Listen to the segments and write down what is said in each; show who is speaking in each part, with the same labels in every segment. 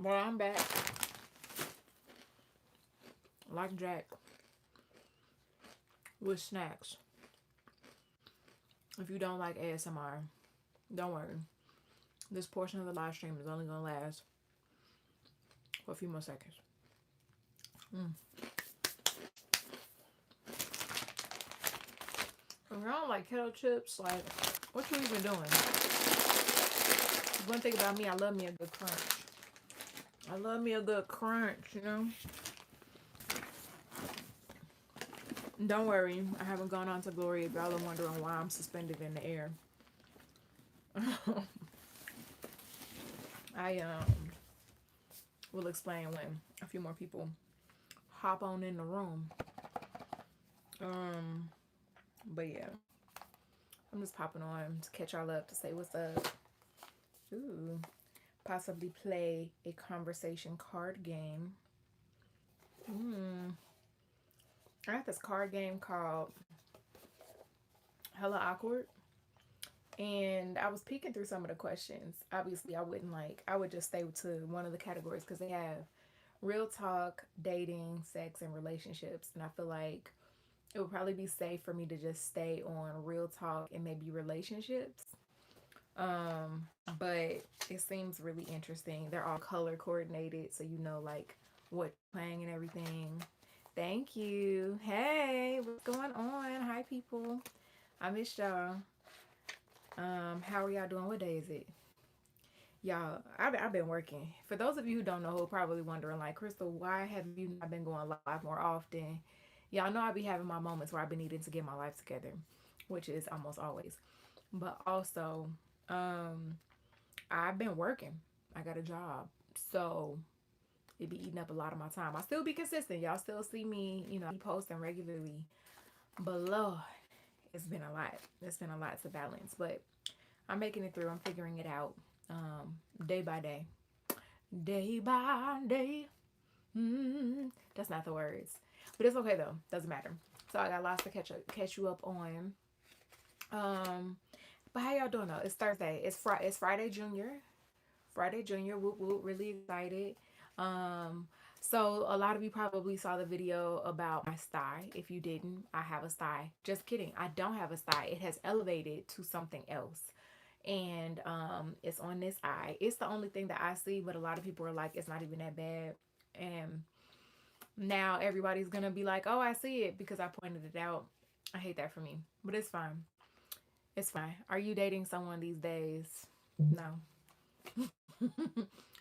Speaker 1: Well, I'm back. Like Jack with snacks. If you don't like ASMR, don't worry. This portion of the live stream is only gonna last for a few more seconds. Mm. If you don't like kettle chips, like, what you even doing? One thing about me, I love me a good crunch. I love me a good crunch, you know? Don't worry, I haven't gone on to glory if y'all are wondering why I'm suspended in the air. I will explain when a few more people hop on in the room. But yeah, I'm just popping on to catch y'all up to say what's up. Ooh, possibly play a conversation card game. I got this card game called Hella Awkward. And I was peeking through some of the questions. Obviously, I would just stay to one of the categories because they have real talk, dating, sex, and relationships. And I feel like it would probably be safe for me to just stay on real talk and maybe relationships. But it seems really interesting. They're all color coordinated, so you know like what you're playing and everything. Thank you. Hey, what's going on? Hi, people. I missed y'all. How are y'all doing? What day is it? Y'all, I've been working. For those of you who don't know, who are probably wondering, like, Christal, why have you not been going live more often? Y'all know I be having my moments where I've been needing to get my life together, which is almost always. But also, I've been working. I got a job. So it be eating up a lot of my time. I still be consistent. Y'all still see me, posting regularly. But Lord, it's been a lot. It's been a lot to balance. But I'm making it through. I'm figuring it out day by day. Day by day. That's not the words. But it's okay though. Doesn't matter. So I got lots to catch you up on. But how y'all doing though? It's Thursday. It's Friday Junior. Friday Junior. Whoop whoop. Really excited. So a lot of you probably saw the video about my sty. If you didn't, I have a sty. Just kidding. I don't have a sty. It has elevated to something else. And it's on this eye. It's the only thing that I see, but a lot of people are like, it's not even that bad. And now everybody's gonna be like, oh, I see it because I pointed it out. I hate that for me, but it's fine. It's fine. Are you dating someone these days? No.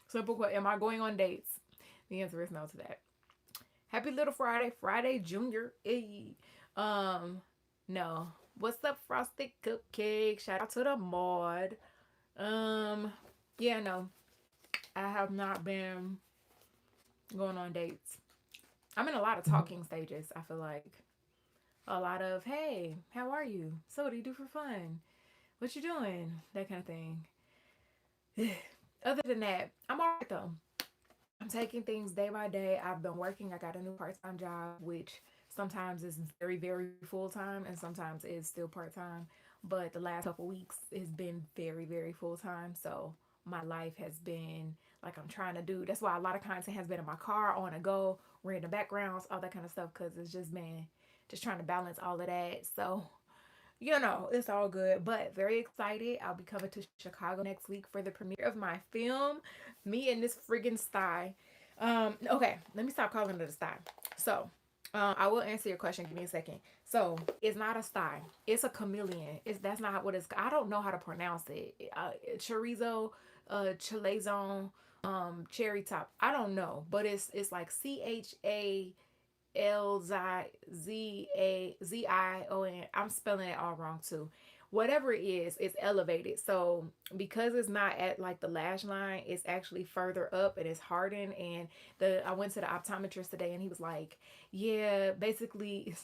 Speaker 1: Simple question. Am I going on dates? The answer is no to that. Happy little Friday, Friday Junior. Hey. No. What's up, Frosted Cupcake? Shout out to the mod. Yeah, no. I have not been going on dates. I'm in a lot of talking stages, I feel like. A lot of, hey, how are you? So what do you do for fun? What you doing? That kind of thing. Other than that, I'm alright though. I'm taking things day by day. I've been working. I got a new part-time job, which sometimes is very, very full-time and sometimes is still part-time. But the last couple weeks has been very, very full-time. So my life has been like I'm trying to do. That's why a lot of content has been in my car, on a go, random backgrounds, all that kind of stuff. Because it's just been just trying to balance all of that. So it's all good, but very excited. I'll be coming to Chicago next week for the premiere of my film, Me and This Friggin' Sty. Okay, let me stop calling it a sty. So, I will answer your question. Give me a second. So, it's not a sty. It's a chameleon. That's not what it's. I don't know how to pronounce it. Chorizo, chalazon, cherry top. I don't know, but it's like Chalzion. I'm spelling it all wrong too. Whatever it is, it's elevated. So because it's not at like the lash line, it's actually further up and it's hardened. And I went to the optometrist today and he was like, yeah, basically,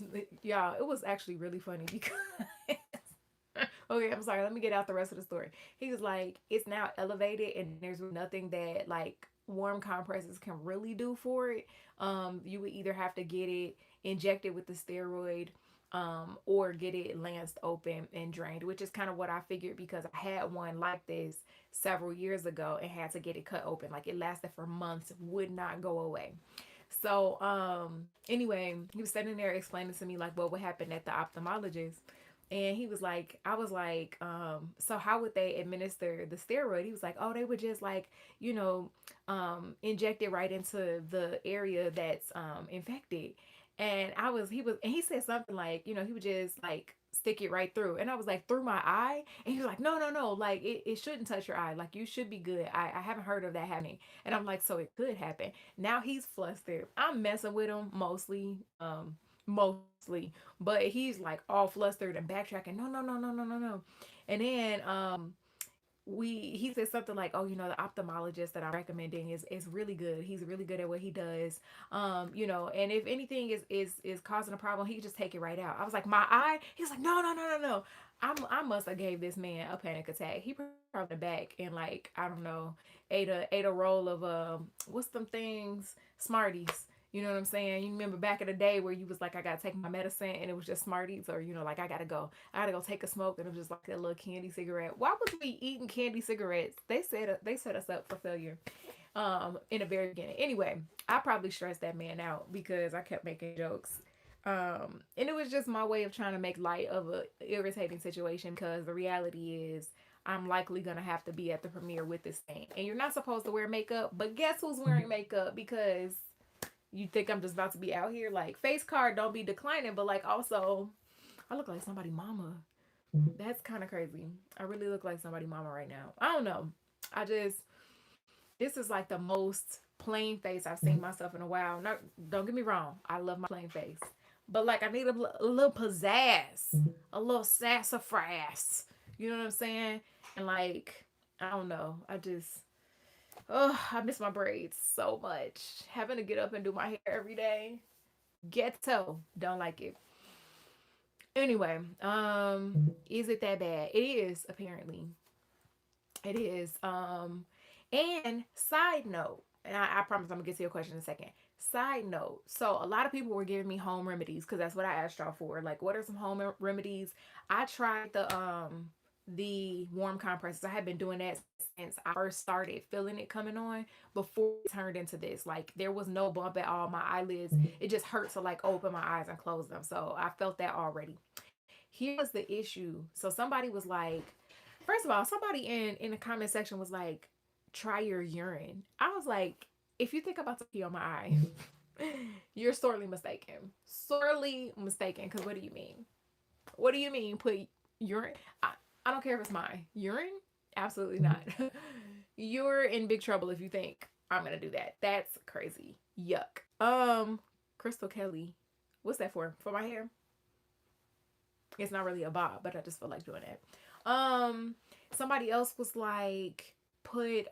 Speaker 1: y'all, it was actually really funny because okay, I'm sorry. Let me get out the rest of the story. He was like, it's now elevated and there's nothing that like warm compresses can really do for it. You would either have to get it injected with the steroid or get it lanced open and drained, which is kind of what I figured because I had one like this several years ago and had to get it cut open. Like it lasted for months, would not go away. So anyway, he was sitting there explaining to me like what would happen at the ophthalmologist. And he was like, I was like, so how would they administer the steroid? He was like, oh, they would just like, you know, inject it right into the area that's infected. And and he said something like, you know, he would just like stick it right through. And I was like, through my eye? And he was like, no, no, no, like it shouldn't touch your eye. Like you should be good. I haven't heard of that happening. And I'm like, so it could happen. Now he's flustered. I'm messing with him mostly, but he's like all flustered and backtracking. No, no, no, no, no, no, no. And then he said something like, oh, you know, the ophthalmologist that I'm recommending is really good. He's really good at what he does. You know, and if anything is causing a problem, he can just take it right out. I was like, my eye? He's like, no, no, no, no, no. I must have gave this man a panic attack. He probably back and like, I don't know, ate a roll of what's them things? Smarties. You know what I'm saying? You remember back in the day where you was like, I gotta take my medicine and it was just Smarties, or you know, like I gotta go take a smoke, and it was just like a little candy cigarette. Why was we eating candy cigarettes? They set us up for failure in the very beginning. Anyway, I probably stressed that man out because I kept making jokes. And it was just my way of trying to make light of a irritating situation because the reality is I'm likely gonna have to be at the premiere with this thing. And you're not supposed to wear makeup, but guess who's wearing makeup? Because you think I'm just about to be out here like face card, don't be declining, but like also I look like somebody mama. That's kind of crazy. I really look like somebody mama right now. I don't know. I just this is like the most plain face I've seen myself in a while. No, don't get me wrong. I love my plain face. But like I need a little pizzazz, a little sassafras. You know what I'm saying? And like I don't know. I just oh, I miss my braids so much. Having to get up and do my hair every day. Ghetto. Don't like it. Anyway, is it that bad? It is, apparently. It is. And side note, and I promise I'm gonna get to your question in a second. Side note, so a lot of people were giving me home remedies because that's what I asked y'all for. Like, what are some home remedies? I tried the warm compresses. I had been doing that since I first started feeling it coming on before it turned into this. Like there was no bump at all. My eyelids, it just hurt to like open my eyes and close them. So I felt that already. Here was the issue. So somebody was like, first of all, somebody in the comment section was like, try your urine. I was like, if you think about to pee on my eye, you're sorely mistaken. Sorely mistaken. Because what do you mean? What do you mean put urine? I don't care if it's mine. Urine? Absolutely not. You're in big trouble if you think I'm gonna do that. That's crazy. Yuck. Crystal Kelly. What's that for? For my hair? It's not really a bob, but I just feel like doing it. Somebody else was like, put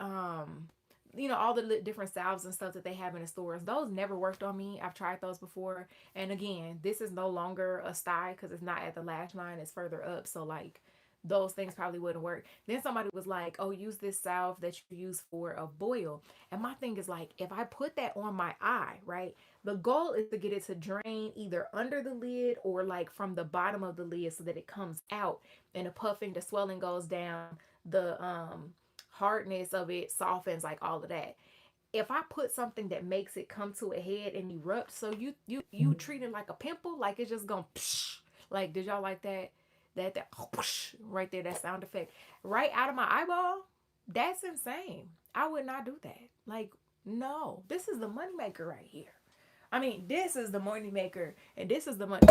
Speaker 1: you know, all the different salves and stuff that they have in the stores. Those never worked on me. I've tried those before, and again, this is no longer a sty because it's not at the lash line, it's further up, so like those things probably wouldn't work. Then somebody was like, oh, use this salve that you use for a boil. And my thing is like, if I put that on my eye, right, the goal is to get it to drain either under the lid or like from the bottom of the lid so that it comes out and the puffing, the swelling goes down, the hardness of it softens, like all of that. If I put something that makes it come to a head and erupt, so you treat it like a pimple, like it's just gonna psh, like did y'all like that? That psh, right there, that sound effect right out of my eyeball? That's insane. I would not do that. Like, no, this is the moneymaker right here. I mean, this is the money maker, and this is the money,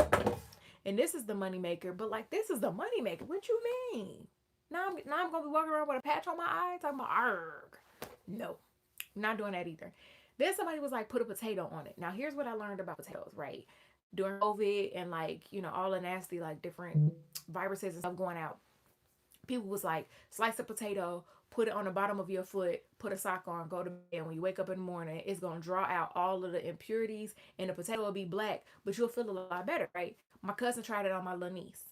Speaker 1: and this is the money maker. But like, this is the money maker. What you mean? Now I'm gonna be walking around with a patch on my eye talking about arg. No, not doing that either. Then somebody was like, put a potato on it. Now here's what I learned about potatoes, right? During COVID and like, you know, all the nasty like different viruses and stuff going out. People was like, slice a potato, put it on the bottom of your foot, put a sock on, go to bed. And when you wake up in the morning, it's gonna draw out all of the impurities, and the potato will be black, but you'll feel a lot better, right? My cousin tried it on my little niece.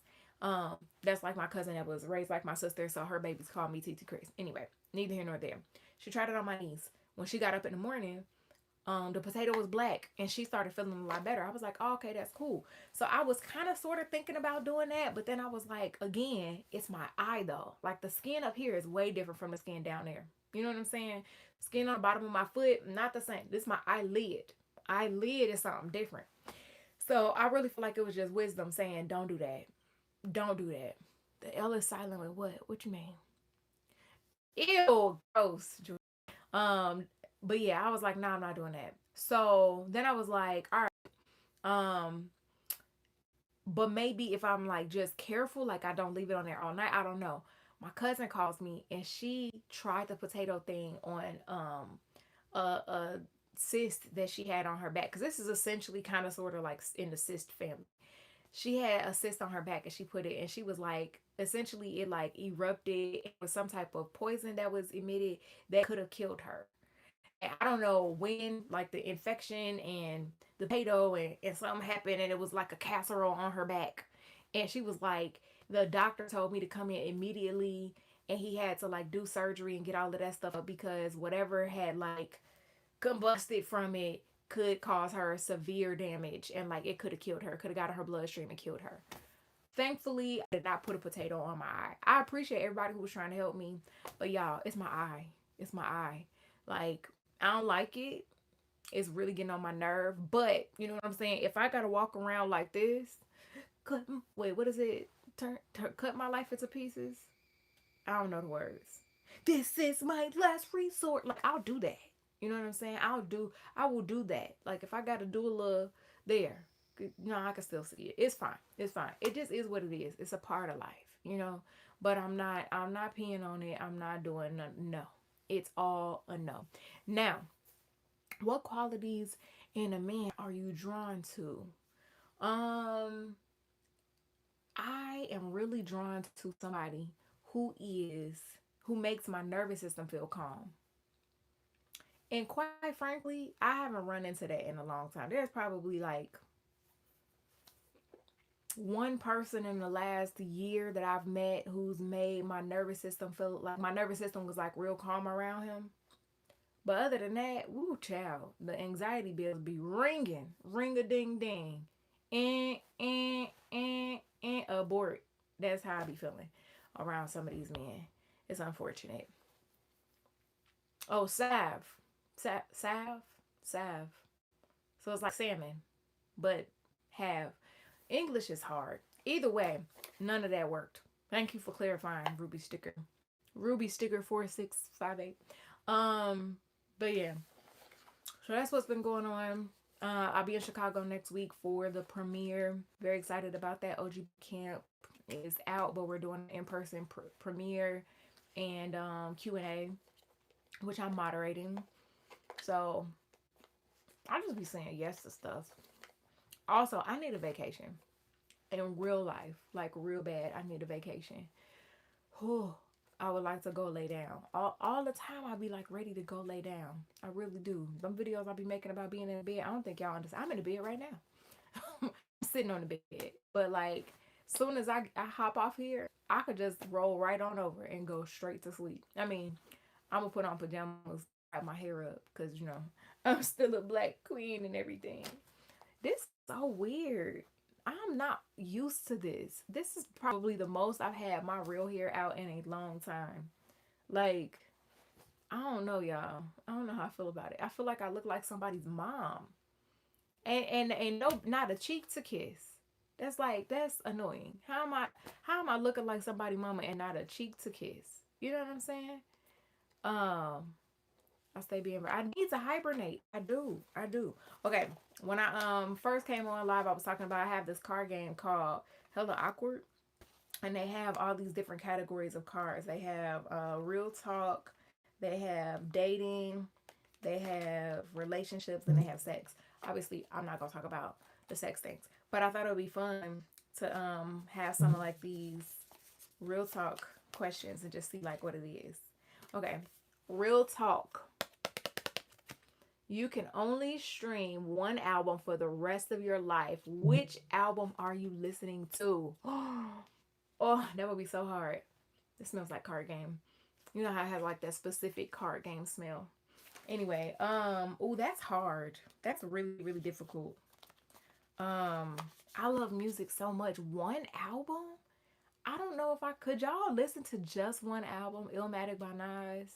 Speaker 1: That's like my cousin that was raised like my sister, so her babies called me TT Chris. Anyway, neither here nor there. She tried it on my niece. When she got up in the morning, The potato was black, and she started feeling a lot better. I was like, oh, okay, that's cool. So I was kind of sort of thinking about doing that, but then I was like, again, it's my eye though. Like the skin up here is way different from the skin down there. You know what I'm saying? Skin on the bottom of my foot, not the same. This is my eyelid. Eyelid is something different. So I really feel like it was just wisdom saying, don't do that. Don't do that. The L is silent with what? What you mean? Ew, gross. Um, but yeah, I was like, nah, I'm not doing that. So then I was like, all right, but maybe if I'm like just careful, like I don't leave it on there all night, I don't know. My cousin calls me and she tried the potato thing on a cyst that she had on her back, because this is essentially kind of sort of like in the cyst family. She had a cyst on her back and she put it, and she was like, essentially it like erupted. It was some type of poison that was emitted that could have killed her. And I don't know when, like the infection and the potato and something happened, and it was like a casserole on her back. And she was like, the doctor told me to come in immediately, and he had to like do surgery and get all of that stuff up, because whatever had like combusted from it could cause her severe damage, and like it could have killed her, could have got in her bloodstream and killed her. Thankfully, I did not put a potato on my eye. I appreciate everybody who was trying to help me, but y'all, it's my eye. It's my eye. Like, I don't like it. It's really getting on my nerve. But you know what I'm saying? If I gotta walk around like this, wait, what is it? Cut my life into pieces. I don't know the words. This is my last resort. Like, I'll do that. You know what I'm saying? I will do that. Like, if I gotta do a little there, no, I can still see it. It's fine. It's fine. It just is what it is. It's a part of life, you know. But I'm not peeing on it. I'm not doing no. It's all a no. Now, what qualities in a man are you drawn to? Um, I am really drawn to somebody who is who makes my nervous system feel calm. And quite frankly, I haven't run into that in a long time. There's probably like one person in the last year that I've met who's made my nervous system feel like my nervous system was like real calm around him. But other than that, woo, child, the anxiety bills be ringing, ring a ding ding, and abort. That's how I be feeling around some of these men. It's unfortunate. Oh, salve. So it's like salmon, but have. English is hard. Either way, none of that worked. Thank you for clarifying, Ruby Sticker. Ruby Sticker 4658. Um, but yeah. So that's what's been going on. I'll be in Chicago next week for the premiere. Very excited about that. OG Camp is out, but we're doing an in-person premiere and Q&A, which I'm moderating. So I'll just be saying yes to stuff. Also, I need a vacation in real life, like real bad. I need a vacation. Whew. I would like to go lay down. All the time I be like ready to go lay down. I really do. Them videos I be making about being in the bed, I don't think y'all understand. I'm in the bed right now. I'm sitting on the bed. But like soon as I hop off here, I could just roll right on over and go straight to sleep. I mean, I'm gonna put on pajamas, wrap my hair up, because you know, I'm still a black queen and everything. This is so weird. I'm not used to this. This is probably the most I've had my real hair out in a long time. Like, I don't know, y'all. I don't know how I feel about it. I feel like I look like somebody's mom. And no, not a cheek to kiss. That's annoying. How am I looking like somebody's mama and not a cheek to kiss? You know what I'm saying? Um, I stay being. I need to hibernate. I do. I do. Okay. When I first came on live, I was talking about I have this card game called Hella Awkward, and they have all these different categories of cards. They have real talk, they have dating, they have relationships, and they have sex. Obviously, I'm not gonna talk about the sex things, but I thought it would be fun to have some of like these real talk questions and just see like what it is. Okay, real talk. You can only stream one album for the rest of your life. Which album are you listening to? Oh, that would be so hard. It smells like card game. You know how I have like that specific card game smell. Anyway, oh, that's hard. That's really, really difficult. Um, I love music so much. One album? I don't know if I could. Y'all listen to just one album, Illmatic by Nas.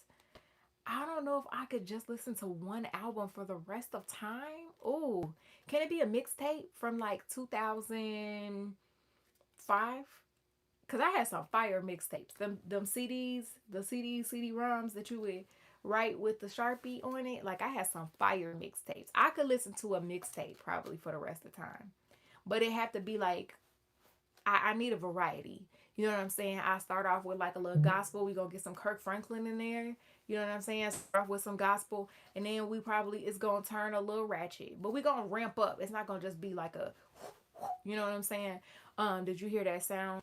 Speaker 1: I don't know if I could just listen to one album for the rest of time. Oh, can it be a mixtape from like 2005? Cause I had some fire mixtapes. Them CDs, the CD-ROMs that you would write with the Sharpie on it. Like I had some fire mixtapes. I could listen to a mixtape probably for the rest of the time. But it had to be like I need a variety. You know what I'm saying? I start off with like a little gospel. We gonna get some Kirk Franklin in there. You know what I'm saying? Start off with some gospel, and then we probably it's gonna turn a little ratchet, but we gonna ramp up. It's not gonna just be like a, you know what I'm saying? Did you hear that sound?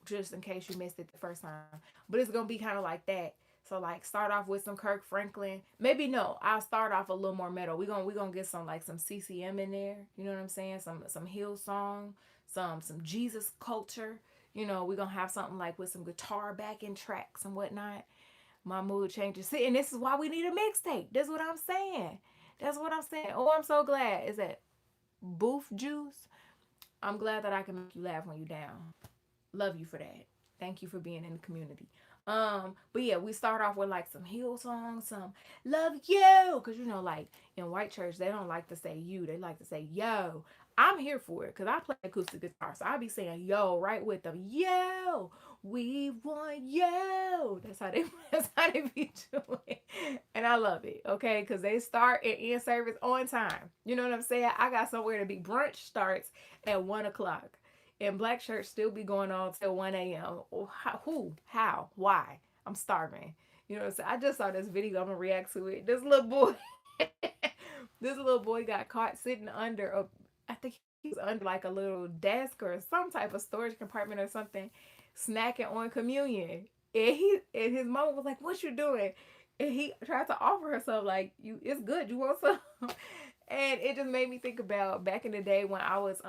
Speaker 1: Just in case you missed it the first time, but it's gonna be kind of like that. So like start off with some Kirk Franklin. Maybe no, I'll start off a little more metal. We gonna get some like some CCM in there. You know what I'm saying? Some Hill song, some Jesus culture. You know, we're gonna have something like with some guitar backing tracks and whatnot. My mood changes. See, and this is why we need a mixtape. That's what I'm saying. That's what I'm saying. Oh, I'm so glad. Is that booth juice? I'm glad that I can make you laugh when you're down. Love you for that. Thank you for being in the community. But yeah, we start off with like some Hill songs, some love you, cause you know, like in white church, they don't like to say you, they like to say yo. I'm here for it, cause I play acoustic guitar, so I be saying yo right with them. Yo, we want yo. That's how they that's how they be doing, and I love it. Okay, cause they start and end service on time. You know what I'm saying? I got somewhere to be. Brunch starts at 1 o'clock. And black church still be going on till 1 a.m. How, who? How? Why? I'm starving. You know what I'm saying? I just saw this video. I'm gonna react to it. This little boy, this little boy got caught sitting under a, I think he was under like a little desk or some type of storage compartment or something, snacking on communion. And his mom was like, "What you doing?" And he tried to offer herself like, "You, it's good. You want some?" And it just made me think about back in the day when I was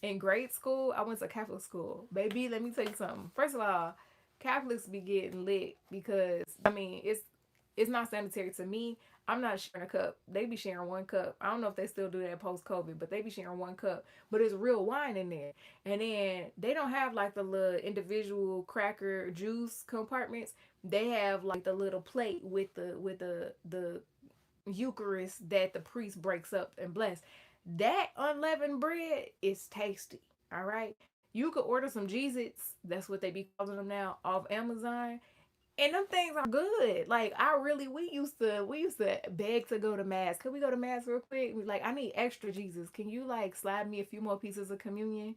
Speaker 1: in grade school. I went to Catholic school. Baby, let me tell you something. First of all, Catholics be getting lit because I mean it's not sanitary to me. I'm not sharing a cup. They be sharing one cup. I don't know if they still do that post COVID, but they be sharing one cup. But it's real wine in there. And then they don't have like the little individual cracker juice compartments. They have like the little plate with the Eucharist that the priest breaks up and bless. That unleavened bread is tasty. All right. You could order some Jesus, that's what they be calling them now, off Amazon. And them things are good. Like I really we used to beg to go to mass. Could we go to mass real quick? We like, I need extra Jesus. Can you like slide me a few more pieces of communion?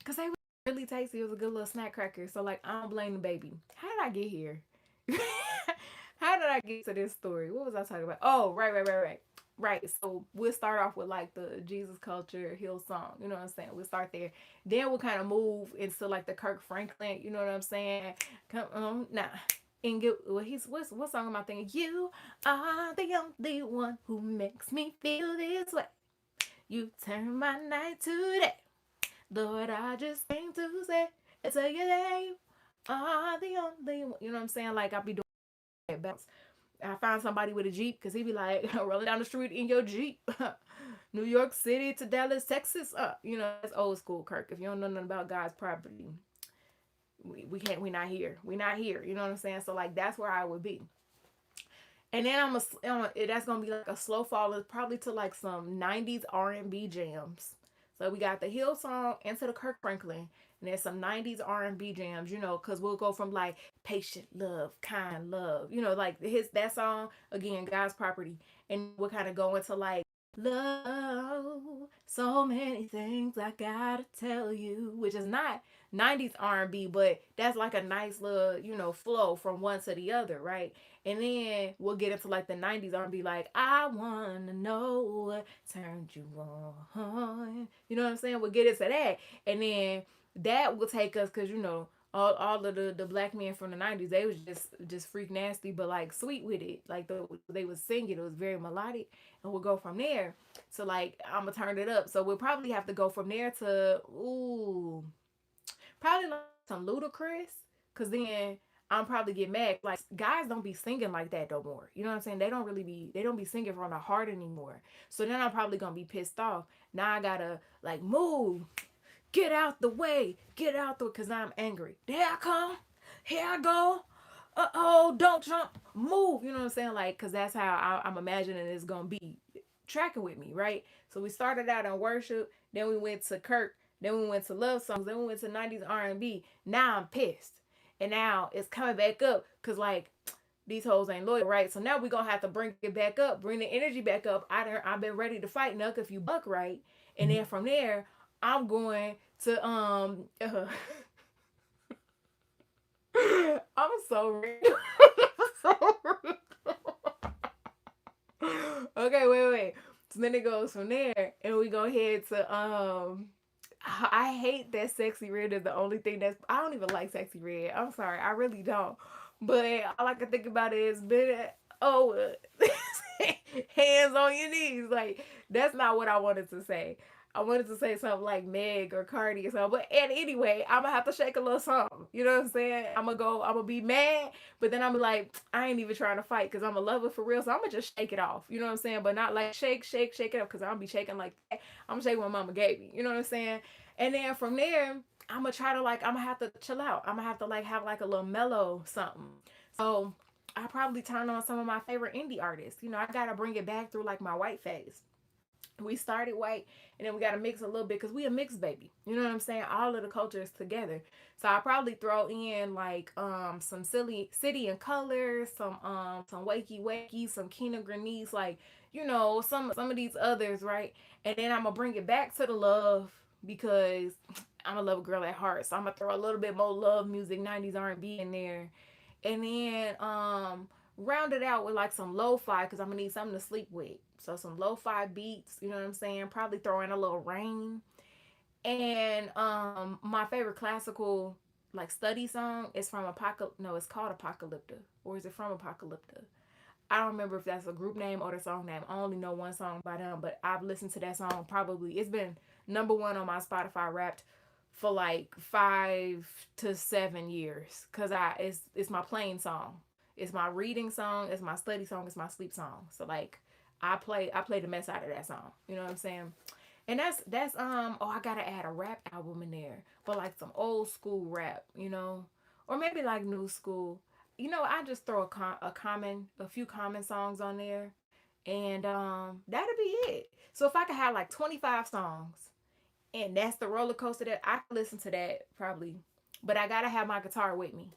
Speaker 1: Cause they were really tasty. It was a good little snack cracker. So like I don't blame the baby. How did I get here? How did I get to this story? What was I talking about? Oh, right. Right. So we'll start off with like the Jesus culture hill song. You know what I'm saying? We'll start there. Then we'll kind of move into like the Kirk Franklin. You know what I'm saying? Come on, nah. And get well, he's what song am I thinking? You are the only one who makes me feel this way. You turn my night to day. Lord, I just came to say, it's a you name. Are the only one. You know what I'm saying? Like I be doing that bounce. I find somebody with a Jeep because he be like rolling down the street in your Jeep. New York City to Dallas, Texas. You know, that's old school, Kirk. If you don't know nothing about God's property, we can't, we not here. We not here. You know what I'm saying? So like that's where I would be. And then that's gonna be like a slow fall probably to like some 90s R&B jams. So we got the Hill song into the Kirk Franklin, and then some 90s R&B jams, you know, because we'll go from like patient love, kind love, you know, like his that song again, God's property, and we'll kind of go into like love, so many things I gotta tell you, which is not 90s R&B, but that's like a nice little, you know, flow from one to the other, right? And then we'll get into like the 90s R&B, like I wanna know what turned you on. You know what I'm saying? We'll get into that. And then that will take us, because you know, all of the black men from the 90s, they was just freak nasty, but like sweet with it. Like they was singing, it was very melodic. And we'll go from there. So like I'm gonna turn it up. So we'll probably have to go from there to ooh, probably like some ludicrous. Cause then I'm probably get mad. Like guys don't be singing like that no more. You know what I'm saying? They don't be singing from the heart anymore. So then I'm probably gonna be pissed off. Now I gotta like move, get out the way, get out the, cause I'm angry. There I come, here I go. Oh, don't jump, move. You know what I'm saying? Like, cause that's how I'm imagining it's gonna be tracking with me, right? So we started out in worship, then we went to Kirk, then we went to love songs, then we went to 90s R&B. Now I'm pissed, and now it's coming back up, cause like these hoes ain't loyal, right? So now we gonna have to bring it back up, bring the energy back up. I've been ready to fight, Nuck, if you buck right, and then from there I'm going to I'm so rude. So rude. Okay, wait. So then it goes from there, and we go ahead to I hate that Sexy Red is the only thing that's, I don't even like Sexy Red. I'm sorry, I really don't. But all I can think about is oh hands on your knees. Like that's not what I wanted to say. I wanted to say something like Meg or Cardi or something. But and anyway, I'm gonna have to shake a little something. You know what I'm saying? I'm gonna be mad, but then I'm like, I ain't even trying to fight because I'm a lover for real. So I'm gonna just shake it off. You know what I'm saying? But not like shake it up, because I'm gonna be shaking like that. I'm gonna shake what mama gave me. You know what I'm saying? And then from there, I'm gonna try to like, I'm gonna have to chill out. I'm gonna have to like have like a little mellow something. So I probably turn on some of my favorite indie artists. You know, I gotta bring it back through like my white phase. We started white, and then we gotta mix a little bit because we a mixed baby. You know what I'm saying? All of the cultures together. So I probably throw in like some silly City and Colors, some Wakey Wakey, some Kina Grenese, like you know some of these others, right? And then I'm gonna bring it back to the love because I'm a love girl at heart. So I'm gonna throw a little bit more love music, 90s R&B in there, and then round it out with like some lo-fi because I'm gonna need something to sleep with. So some lo-fi beats, you know what I'm saying? Probably throw in a little rain. And my favorite classical like study song is from no, it's called Apocalypta. Or is it from Apocalypta? I don't remember if that's a group name or the song name. I only know one song by them, but I've listened to that song probably. It's been number one on my Spotify Wrapped for like 5 to 7 years, cause it's my playing song. It's my reading song. It's my study song. It's my sleep song. So like I play the mess out of that song. You know what I'm saying? And that's oh, I gotta add a rap album in there, but like some old school rap, you know, or maybe like new school. You know, I just throw a few common songs on there, and that'll be it. So if I could have like 25 songs, and that's the roller coaster that I can listen to that probably, but I gotta have my guitar with me.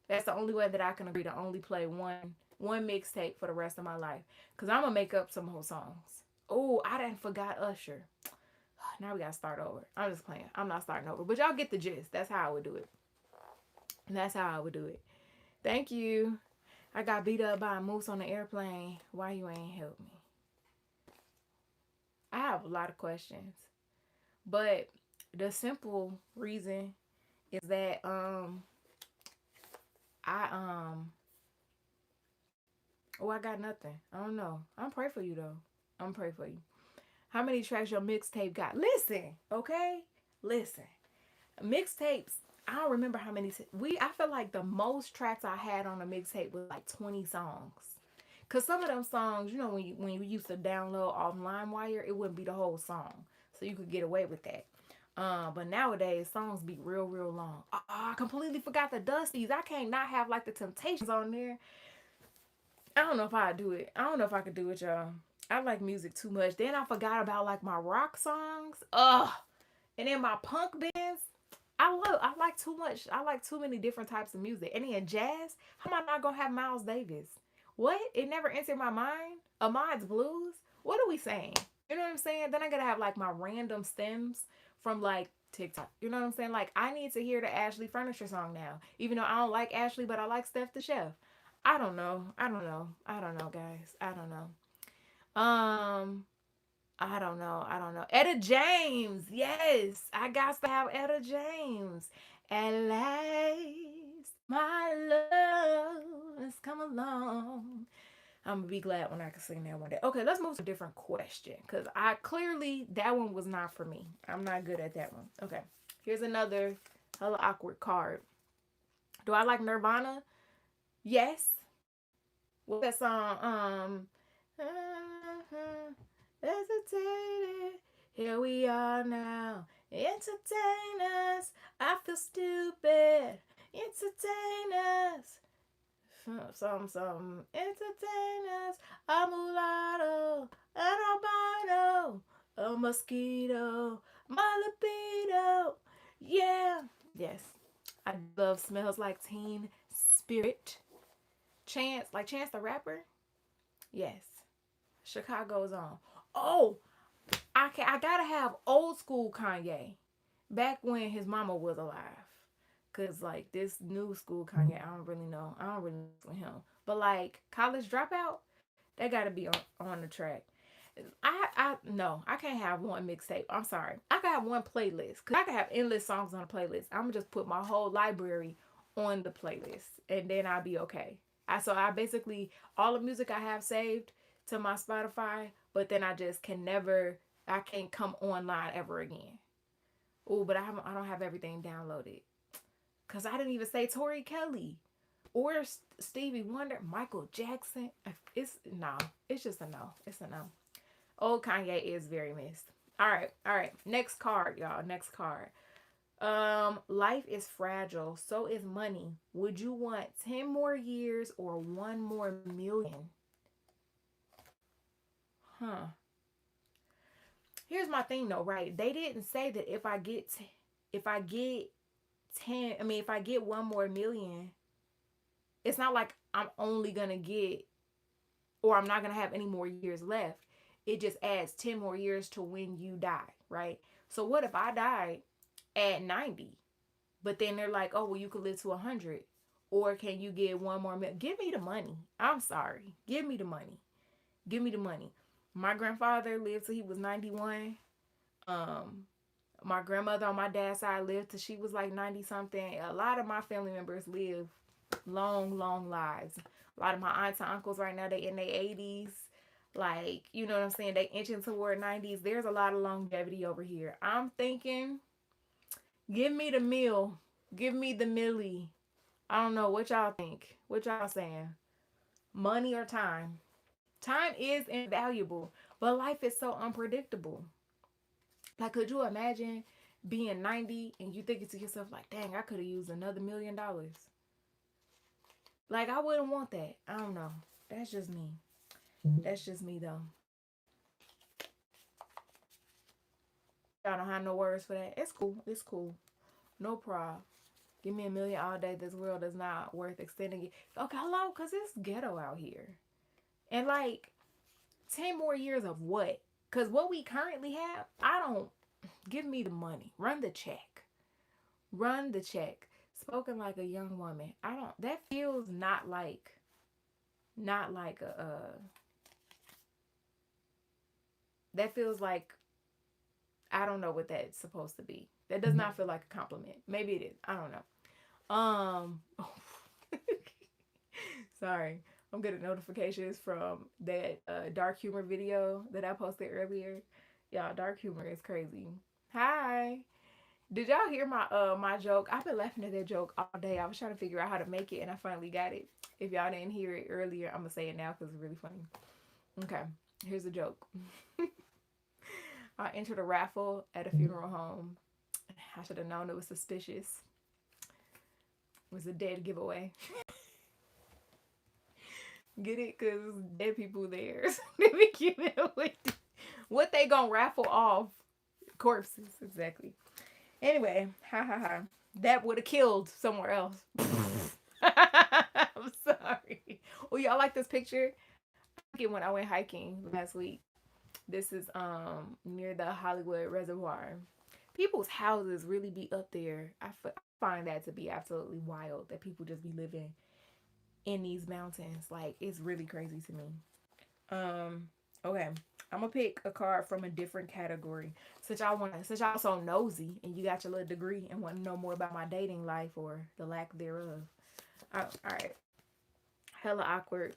Speaker 1: That's the only way that I can agree to only play one mixtape for the rest of my life, cause I'm gonna make up some whole songs. Oh, I didn't forgot Usher. Now we gotta start over. I'm just playing. I'm not starting over, but y'all get the gist. That's how I would do it. That's how I would do it. Thank you. I got beat up by a moose on the airplane. Why you ain't help me? I have a lot of questions, but the simple reason is that I oh, I got nothing. I don't know. I'm pray for you though. I'm pray for you. How many tracks your mixtape got? Listen, okay? Listen. Mixtapes, I don't remember how many. I feel like the most tracks I had on a mixtape was like 20 songs. Cause some of them songs, you know, when you used to download off LimeWire, it wouldn't be the whole song, so you could get away with that. But nowadays songs be real long. Oh, I completely forgot the Dusties. I can't not have like the Temptations on there. I don't know if I do it. I don't know if I could do it, y'all. I like music too much. Then I forgot about like my rock songs. Ugh. And then my punk bands. I like too much. I like too many different types of music. And then jazz. How am I not gonna have Miles Davis? What? It never entered my mind. Ahmad's Blues. What are we saying? You know what I'm saying? Then I gotta have like my random stems from like TikTok. You know what I'm saying? Like I need to hear the Ashley Furniture song now. Even though I don't like Ashley, but I like Steph the Chef. I don't know. I don't know, guys. I don't know. I don't know. I don't know. Etta James. Yes. I got to have Etta James. At last, my love has come along. I'm gonna be glad when I can sing that one day. Okay, let's move to a different question. Cause I clearly that one was not for me. I'm not good at that one. Okay. Here's another hella awkward card. Do I like Nirvana? Yes. What's that song? Hesitated. Here we are now. Entertain us. I feel stupid. Entertain us. Some. Entertain us. A mulatto. An albino. A mosquito. My libido. Yeah. Yes. I love Smells Like Teen Spirit. Chance the Rapper? Yes. Chicago's on. Oh, I gotta have old school Kanye. Back when his mama was alive. Cause like this new school Kanye, I don't really know. I don't really know with him. But like College Dropout, that gotta be on the track. I no, I can't have one mixtape. I'm sorry. I can have one playlist. Cause I can have endless songs on a playlist. I'm gonna just put my whole library on the playlist. And then I'll be okay. I basically all the music I have saved to my Spotify, but then I just can never I can't come online ever again. Oh, but I don't have everything downloaded. Cause I didn't even say Tori Kelly or Stevie Wonder, Michael Jackson. It's no, it's just a no. It's a no. Old Kanye is very missed. All right. Next card, y'all. Next card. Life is fragile. So is money. Would you want 10 more years or 1 more million? Huh. Here's my thing though, right? They didn't say that if I get 10, I mean if I get 1 more million, it's not like I'm only gonna get or I'm not gonna have any more years left. It just adds 10 more years to when you die, right? So what if I died at 90? But then they're like, oh, well, you could live to 100. Or can you get 1 more? Give me the money. I'm sorry. Give me the money. Give me the money. My grandfather lived till he was 91. Um, my grandmother on my dad's side lived till she was like 90 something. A lot of my family members live long, long lives. A lot of my aunts and uncles right now, they in their 80s. Like, you know what I'm saying? They inching toward 90s. There's a lot of longevity over here. I'm thinking, give me the meal. Give me the millie. I don't know what y'all think. What y'all saying? Money or time? Time is invaluable, but life is so unpredictable. Like, could you imagine being 90 and you thinking to yourself, like, dang, I could have used another $1 million? Like, I wouldn't want that. I don't know. That's just me. That's just me, though. Y'all don't have no words for that. It's cool. It's cool. No problem. Give me 1 million all day. This world is not worth extending it. Okay, hello, because it's ghetto out here. And like, 10 more years of what? Because what we currently have, I don't. Give me the money. Run the check. Run the check. Spoken like a young woman. I don't. That feels not like a. That feels like I don't know what that's supposed to be. That does not feel like a compliment. Maybe it is. I don't know. Sorry. I'm getting notifications from that dark humor video that I posted earlier. Y'all, dark humor is crazy. Hi. Did y'all hear my joke? I've been laughing at that joke all day. I was trying to figure out how to make it and I finally got it. If y'all didn't hear it earlier, I'm gonna say it now because it's really funny. Okay, here's a joke. I entered a raffle at a funeral home. I should have known it was suspicious. It was a dead giveaway. Get it? Because dead people there. They be giving away. What they gonna raffle off? Corpses, exactly. Anyway, ha ha ha. That would have killed somewhere else. I'm sorry. Oh, y'all like this picture? I took it when I went hiking last week. This is near the Hollywood Reservoir. People's houses really be up there. I find that to be absolutely wild that people just be living in these mountains. Like, it's really crazy to me. Okay. I'm gonna pick a card from a different category. Since y'all so nosy and you got your little degree and want to know more about my dating life or the lack thereof. All right. Hella awkward.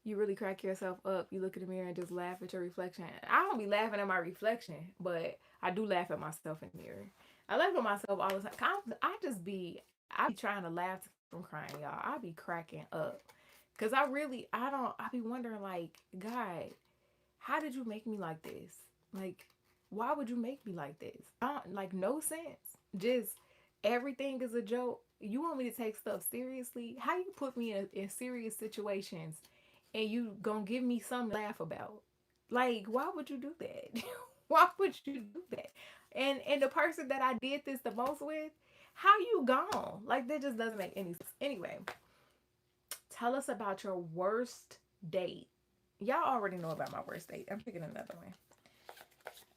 Speaker 1: You really crack yourself up. You look in the mirror and just laugh at your reflection. I don't be laughing at my reflection, but I do laugh at myself in the mirror. I laugh at myself all the time. I just be I be trying to laugh to keep from crying, y'all. I be cracking up. Cause I be wondering like, God, how did you make me like this? Like, why would you make me like this? I don't, like, no sense. Just everything is a joke. You want me to take stuff seriously? How you put me in serious situations and you gonna give me something to laugh about? Like, why would you do that? Why would you do that? And the person that I did this the most with, how you gone? Like, that just doesn't make any sense. Anyway, tell us about your worst date. Y'all already know about my worst date. I'm picking another one.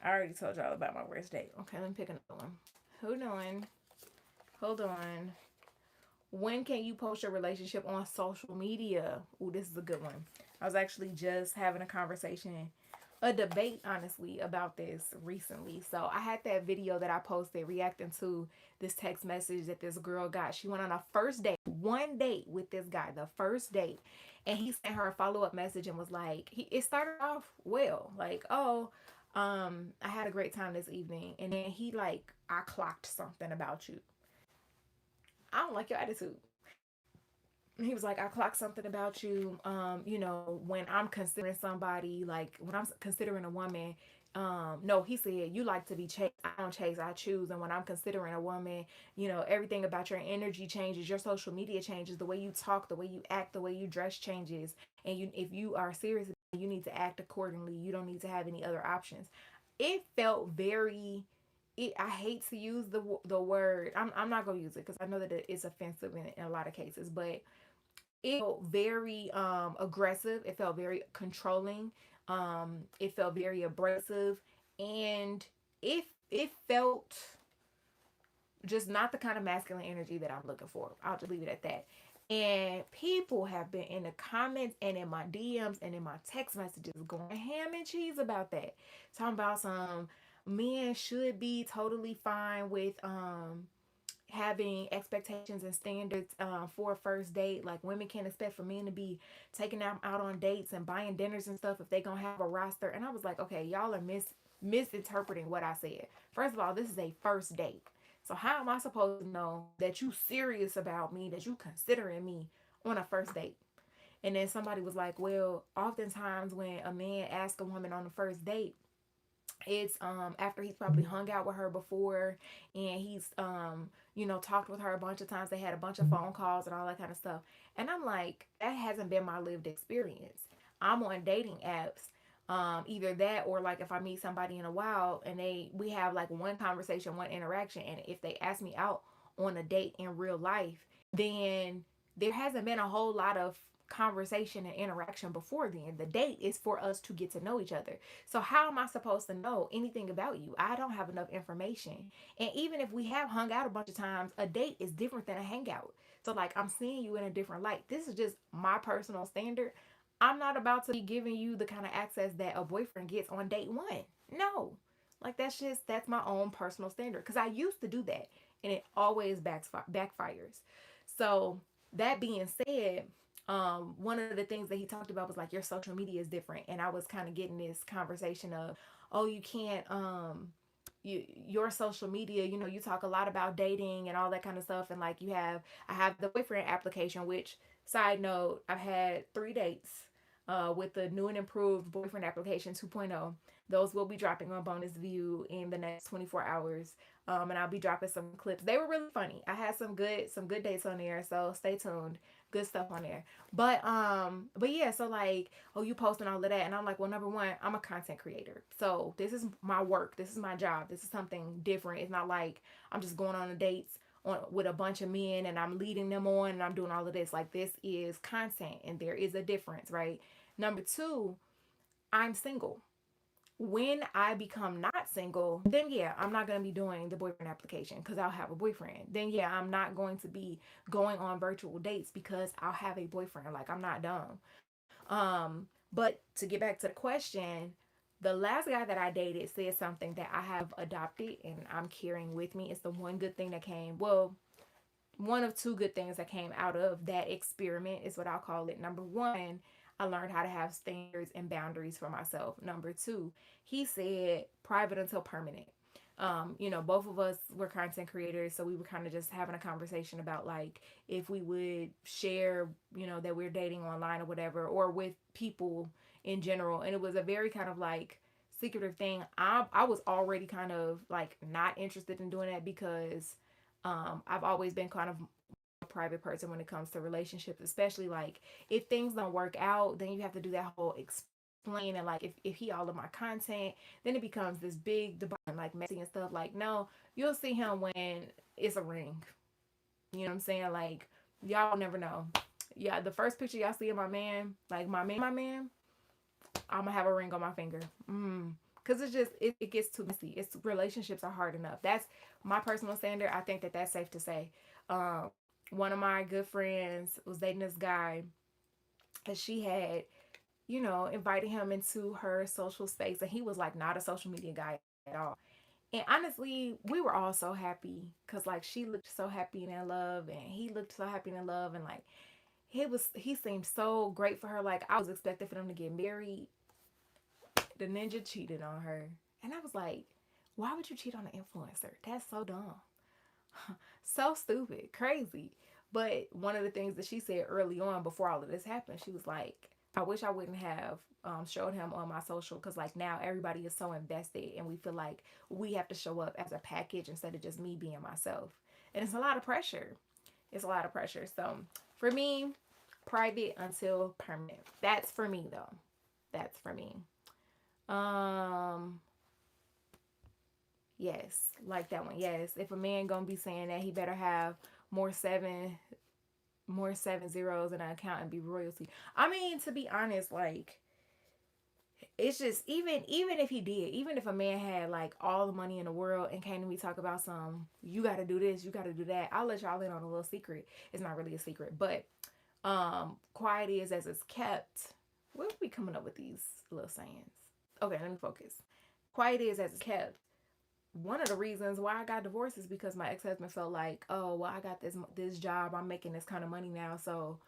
Speaker 1: I already told y'all about my worst date. Okay, let me pick another one. Hold on. Hold on. When can you post your relationship on social media? Ooh, this is a good one. I was actually just having a conversation, a debate, honestly, about this recently. So I had that video that I posted reacting to this text message that this girl got. She went on a first date, one date with this guy, the first date. And he sent her a follow-up message and was like, it started off well, like, oh, I had a great time this evening. And then he like, I clocked something about you. I don't like your attitude. He was like, I clocked something about you. When I'm considering somebody, like when I'm considering a woman, no, he said, you like to be chased. I don't chase, I choose. And when I'm considering a woman, everything about your energy changes, your social media changes, the way you talk, the way you act, the way you dress changes. And if you are serious, you need to act accordingly. You don't need to have any other options. It felt very, I hate to use the word. I'm not gonna use it because I know that it's offensive in a lot of cases, but it felt very aggressive. It felt very controlling. It felt very abrasive, and it felt just not the kind of masculine energy that I'm looking for. I'll just leave it at that. And people have been in the comments and in my DMs and in my text messages going ham and cheese about that. Talking about some men should be totally fine with having expectations and standards for a first date. Like women can't expect for men to be taking them out on dates and buying dinners and stuff if they gonna have a roster. And I was like, okay, y'all are misinterpreting what I said. First of all, this is a first date. So how am I supposed to know that you serious about me, that you considering me on a first date? And then somebody was like, well, oftentimes when a man asks a woman on the first date, it's after he's probably hung out with her before and he's talked with her a bunch of times. They had a bunch of phone calls and all that kind of stuff. And I'm like, that hasn't been my lived experience. I'm on dating apps, either that or like if I meet somebody in a while and we have like one conversation, one interaction, and if they ask me out on a date in real life, then there hasn't been a whole lot of conversation and interaction before then. The date is for us to get to know each other. So how am I supposed to know anything about you? I don't have enough information. And even if we have hung out a bunch of times, a date is different than a hangout. So like I'm seeing you in a different light. This is just my personal standard. I'm not about to be giving you the kind of access that a boyfriend gets on date one. No. Like that's my own personal standard because I used to do that and it always backfires. So that being said, one of the things that he talked about was like your social media is different, and I was kind of getting this conversation of, oh, you can't your social media, you talk a lot about dating and all that kind of stuff, and like I have the boyfriend application, which side note, I've had 3 dates with the new and improved boyfriend application 2.0. Those will be dropping on Bonus View in the next 24 hours. And I'll be dropping some clips. They were really funny. I had some good dates on there, so stay tuned. Good stuff on there. But yeah, so like, oh, you posting all of that, and I'm like, well, number one, I'm a content creator, so this is my work. This is my job. This is something different. It's not like I'm just going on a dates with a bunch of men and I'm leading them on and I'm doing all of this. Like this is content, and there is a difference, right? Number two, I'm single. When I become not single, then yeah, I'm not going to be doing the boyfriend application because I'll have a boyfriend. Then yeah, I'm not going to be going on virtual dates because I'll have a boyfriend. Like I'm not dumb. But to get back to the question, the last guy that I dated said something that I have adopted and I'm carrying with me. It's the one good thing that came, well, one of two good things that came out of that experiment is what I'll call it. Number one, I learned how to have standards and boundaries for myself. Number two, he said private until permanent. Both of us were content creators, so we were kind of just having a conversation about like if we would share, that we're dating online or whatever, or with people in general. And it was a very kind of like secretive thing. I was already kind of like not interested in doing that because I've always been kind of a private person when it comes to relationships, especially like if things don't work out, then you have to do that whole explain. And like if he all of my content, then it becomes this big debate and like messy and stuff. Like, no, you'll see him when it's a ring. You know what I'm saying? Like, y'all never know. Yeah, the first picture y'all see of my man, like my man, I'm gonna have a ring on my finger. Cause it's just it gets too messy. It's relationships are hard enough. That's my personal standard. I think that that's safe to say. Um, One of my good friends was dating this guy, and she had, invited him into her social space, and he was like not a social media guy at all. And honestly, we were all so happy because like she looked so happy and in love, and he looked so happy and in love, and like he seemed so great for her. Like I was expecting for them to get married. The ninja cheated on her. And I was like, why would you cheat on an influencer? That's so dumb. So stupid. Crazy. But one of the things that she said early on before all of this happened, she was like, I wish I wouldn't have showed him on my social because like now everybody is so invested and we feel like we have to show up as a package instead of just me being myself. And it's a lot of pressure. It's a lot of pressure. So for me, private until permanent. That's for me though. That's for me. Um, yes, like that one. Yes, if a man gonna be saying that, he better have more seven, more seven zeros in an account and be royalty. I mean, to be honest, like it's just even if he did, even if a man had like all the money in the world and came to me talk about some, you got to do this, you got to do that. I'll let y'all in on a little secret. It's not really a secret, but quiet is as it's kept. We'll be coming up with these little sayings. Okay, let me focus. Quiet is as it's kept. One of the reasons why I got divorced is because my ex-husband felt like, oh, well, I got this job, I'm making this kind of money now, so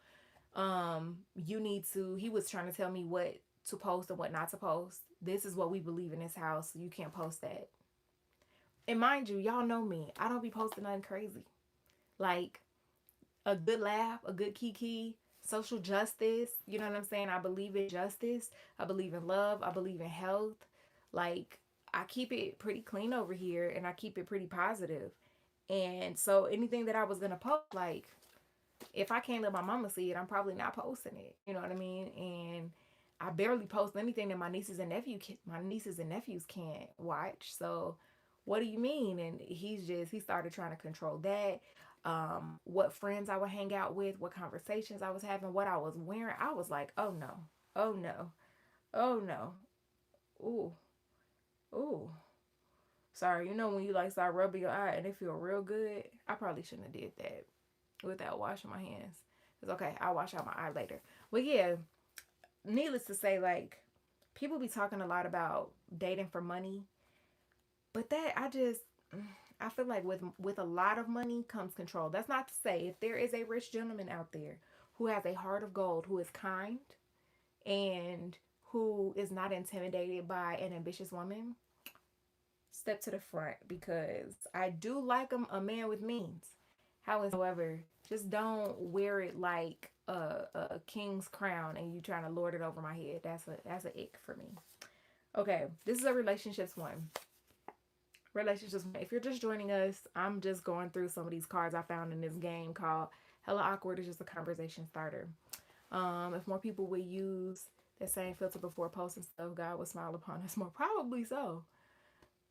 Speaker 1: you need to. He was trying to tell me what to post and what not to post. This is what we believe in this house, so you can't post that. And mind you, y'all know me, I don't be posting nothing crazy. Like a good laugh, a good kiki, social justice. You know what I'm saying? I believe in justice. I believe in love. I believe in health. Like, I keep it pretty clean over here and I keep it pretty positive. And so anything that I was going to post, like, if I can't let my mama see it, I'm probably not posting it. You know what I mean? And I barely post anything that my nieces and nephews can't watch. So what do you mean? And he started trying to control that. What friends I would hang out with, what conversations I was having, what I was wearing. I was like, oh no, oh no, oh no, ooh, ooh. Sorry, when you like start rubbing your eye and it feel real good. I probably shouldn't have did that without washing my hands. It's okay. I'll wash out my eye later. But yeah, needless to say, like people be talking a lot about dating for money, but that I feel like with a lot of money comes control. That's not to say if there is a rich gentleman out there who has a heart of gold, who is kind and who is not intimidated by an ambitious woman, step to the front because I do like a man with means. However, just don't wear it like a king's crown and you trying to lord it over my head. That's a ick for me. Okay, this is a relationships one. Relationships. If you're just joining us, I'm just going through some of these cards I found in this game called Hella Awkward. It's just a conversation starter. If more people would use the same filter before posting stuff, God would smile upon us more. Probably so.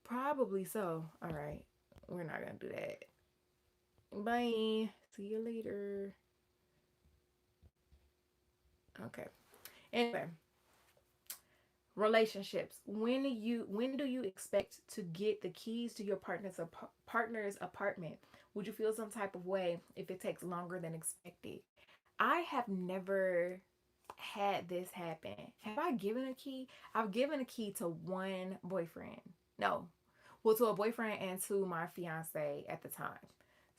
Speaker 1: Probably so. All right. We're not going to do that. Bye. See you later. Okay. Anyway, relationships. When do you expect to get the keys to your partner's apartment? Would you feel some type of way if it takes longer than expected? I have never had this happen. Have I given a key? I've given a key to one boyfriend. No. Well, to a boyfriend and to my fiance at the time.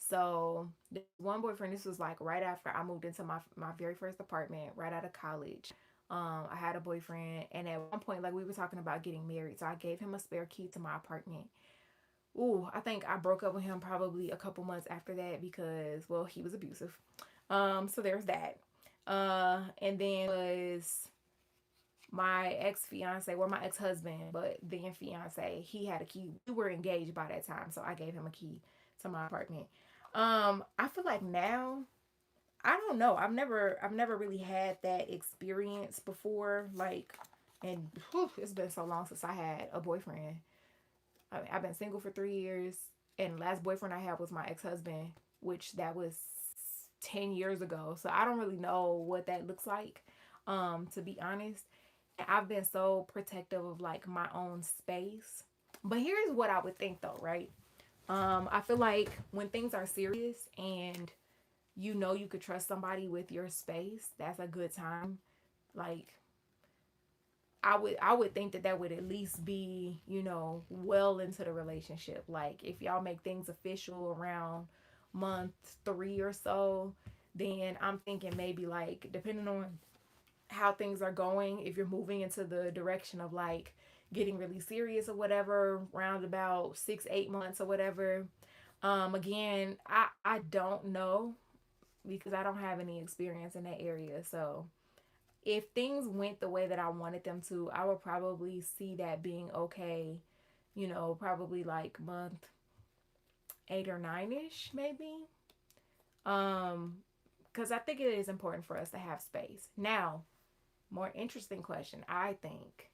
Speaker 1: So, this one boyfriend, this was like right after I moved into my very first apartment, right out of college. I had a boyfriend, and at one point, like we were talking about getting married, so I gave him a spare key to my apartment. Ooh, I think I broke up with him probably a couple months after that because, well, he was abusive. So there's that. And then was my ex fiance, well, my ex husband, but then fiance. He had a key. We were engaged by that time, so I gave him a key to my apartment. I feel like now, I don't know. I've never really had that experience before. Like, and whew, it's been so long since I had a boyfriend. I've been single for 3 years, and last boyfriend I had was my ex husband, which that was 10 years ago. So I don't really know what that looks like, to be honest. I've been so protective of like my own space. But here's what I would think though, right? I feel like when things are serious and you know you could trust somebody with your space, that's a good time. Like I would think that that would at least be, well into the relationship. Like if y'all make things official around month 3 or so, then I'm thinking maybe like depending on how things are going, if you're moving into the direction of like getting really serious or whatever, around about 6 8 months or whatever. Again, I don't know because I don't have any experience in that area. So if things went the way that I wanted them to, I would probably see that being okay, probably like month 8 or 9 ish, maybe. Um, because I think it is important for us to have space. Now, more interesting question, I think,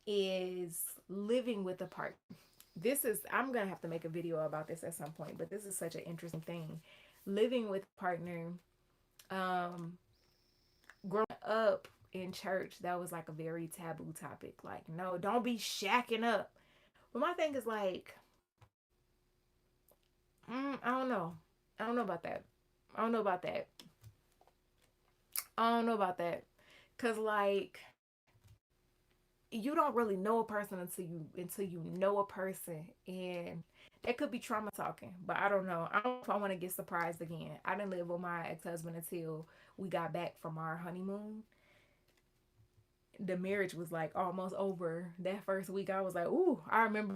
Speaker 1: is living with a partner. I'm gonna have to make a video about this at some point, but this is such an interesting thing. Living with a partner, um, growing up in church, that was like a very taboo topic. Like, no, don't be shacking up. But my thing is like, I don't know. I don't know about that. I don't know about that. I don't know about that. Cause like you don't really know a person until you know a person, and that could be trauma talking. But I don't know. I don't know if I want to get surprised again. I didn't live with my ex husband until we got back from our honeymoon. The marriage was like almost over. That first week I was like, ooh, I remember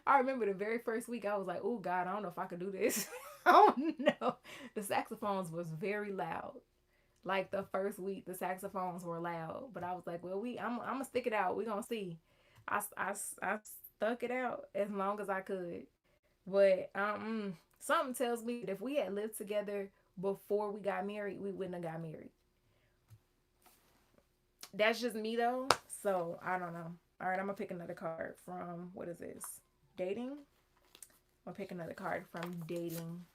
Speaker 1: I remember the very first week I was like, oh God, I don't know if I could do this. I don't know. The saxophones was very loud. Like the first week the saxophones were loud. But I was like, well, I'm gonna stick it out. We gonna see. I stuck it out as long as I could. But something tells me that if we had lived together before we got married, we wouldn't have got married. That's just me though. So I don't know. All right, I'm gonna pick another card from what is this? Dating. I'll pick another card from dating.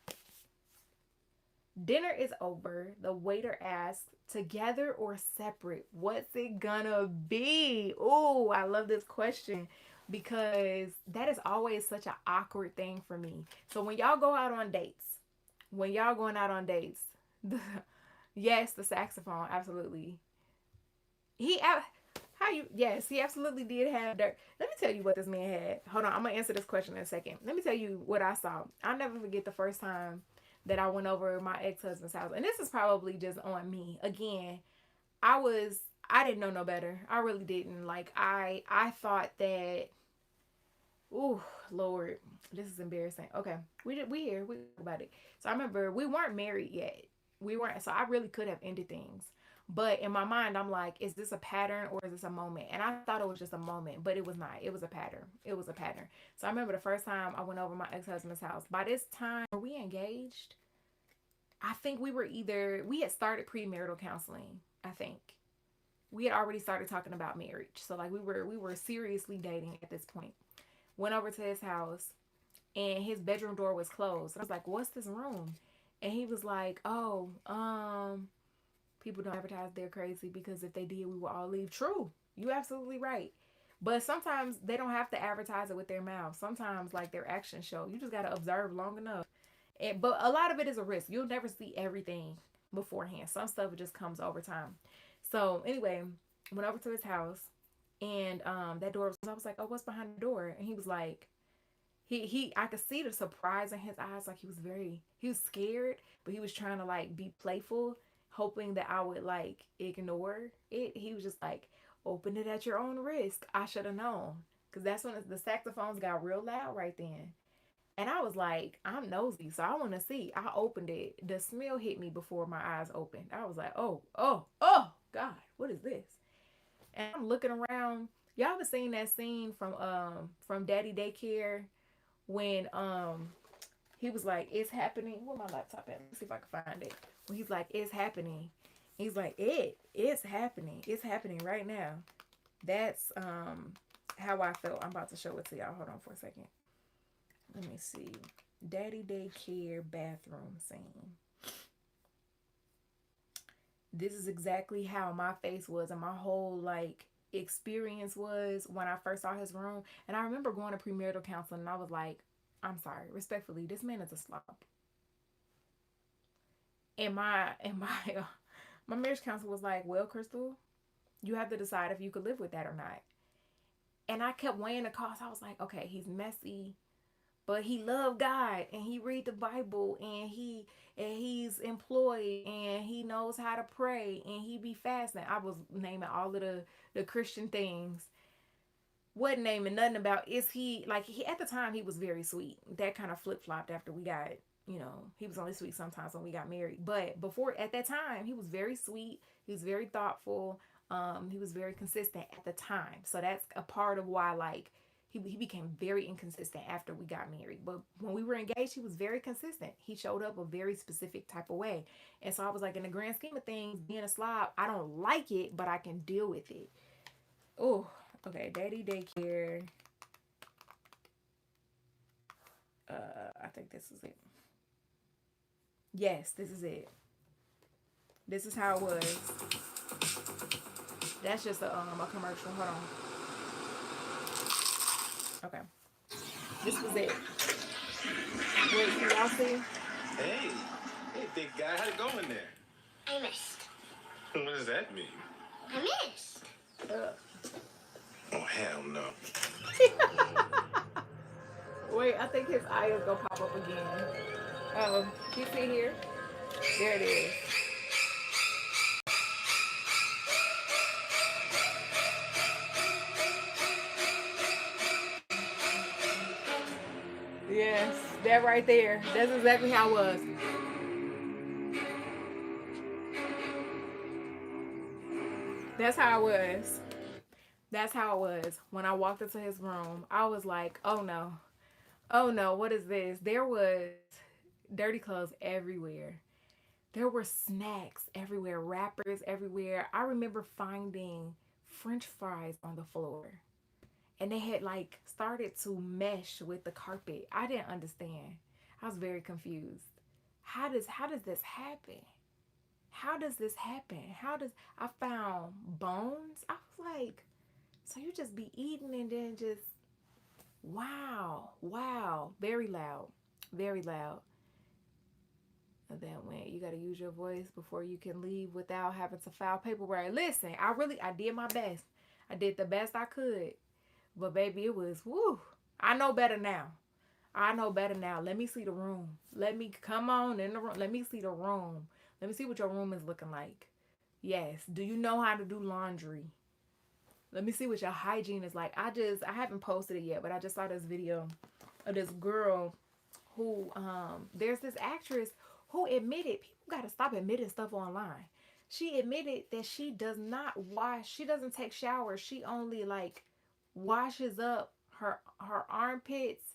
Speaker 1: Dinner is over. The waiter asks, together or separate? What's it gonna be? Oh, I love this question because that is always such an awkward thing for me. So when y'all go out on dates, when y'all going out on dates, the, yes, the saxophone, absolutely. He how you yes, he absolutely did have dirt. Let me tell you what this man had. Hold on, I'm gonna answer this question in a second. Let me tell you what I saw. I'll never forget the first time that I went over my ex-husband's house. And this is probably just on me. Again, I was I didn't know no better. I really didn't. Like I thought that ooh, Lord, this is embarrassing. Okay. We here, we talk about it. So I remember we weren't married yet. We weren't, so I really could have ended things. But in my mind, I'm like, is this a pattern or is this a moment? And I thought it was just a moment, but it was not. It was a pattern. It was a pattern. So I remember the first time I went over my ex-husband's house. By this time, were we engaged? I think we had started premarital counseling, I think. We had already started talking about marriage. So like we were seriously dating at this point. Went over to his house and his bedroom door was closed. I was like, "What's this room?" And he was like, "Oh, people don't advertise they're crazy because if they did, we would all leave." True. You absolutely right. But sometimes they don't have to advertise it with their mouth. Sometimes like their actions show. You just gotta observe long enough. But a lot of it is a risk. You'll never see everything beforehand. Some stuff just comes over time. So anyway, went over to his house and that door was I was like, "Oh, what's behind the door?" And he was like, he I could see the surprise in his eyes, like he was scared, but he was trying to like be playful, hoping that I would like ignore it. He was just like, "Open it at your own risk. I should have known." because that's when the saxophones got real loud right then. And I was like, I'm nosy, so I want to see. I opened it. The smell hit me before my eyes opened. I was like, oh, God, what is this? And I'm looking around. Y'all ever seen that scene from Daddy Daycare when he was like, it's happening. Where my laptop at? Let's see if I can find it. When he's like, it's happening. He's like, it's happening. It's happening right now. That's how I felt. I'm about to show it to y'all. Hold on for a second. Let me see. Daddy Daycare bathroom scene. This is exactly how my face was and my whole like experience was when I first saw his room. And I remember going to premarital counseling and I was like, I'm sorry, respectfully, this man is a slob. And my marriage counselor was like, well, Christal, you have to decide if you could live with that or not. And I kept weighing the cost. I was like, okay, he's messy, but he loved God and he read the Bible and he's employed and he knows how to pray and he be fasting. I was naming all of the Christian things. Wasn't naming nothing about is he like he at the time he was very sweet. That kind of flip flopped after we got, you know, he was only sweet sometimes when we got married. But before at that time he was very sweet. He was very thoughtful. He was very consistent at the time. So that's a part of why like he became very inconsistent after we got married. But when we were engaged, he was very consistent. He showed up a very specific type of way. And so I was like, in the grand scheme of things, being a slob, I don't like it, but I can deal with it. Oh, okay. Daddy Daycare. I think this is it. Yes, this is it. This is how it was. That's just a commercial. Hold on. Okay. This was it. Wait, can y'all see?
Speaker 2: Hey, big guy, how'd it go in there?
Speaker 3: I missed.
Speaker 2: What does that mean?
Speaker 3: I missed.
Speaker 2: Oh, hell no.
Speaker 1: Wait, I think his eye is gonna pop up again. You see here? There it is. Yes, that right there. That's exactly how it was. That's how it was. That's how it was. When I walked into his room, I was like, oh no. Oh no, what is this? There was dirty clothes everywhere. There were snacks everywhere, wrappers everywhere. I remember finding French fries on the floor. And they had like started to mesh with the carpet. I didn't understand. I was very confused. How does this happen? How does this happen? How does I found bones? I was like, so you just be eating and then just wow, very loud, very loud. And then when you gotta use your voice before you can leave without having to file paperwork. Listen, I did my best. I did the best I could, but baby, it was woo. I know better now. I know better now. Let me see the room. Let me come on in the room. Let me see the room. Let me see what your room is looking like. Yes. Do you know how to do laundry? Let me see what your hygiene is like. I haven't posted it yet, but I just saw this video of this girl who there's this actress who admitted people gotta stop admitting stuff online. She admitted that she does not wash, she doesn't take showers. She only like washes up her armpits,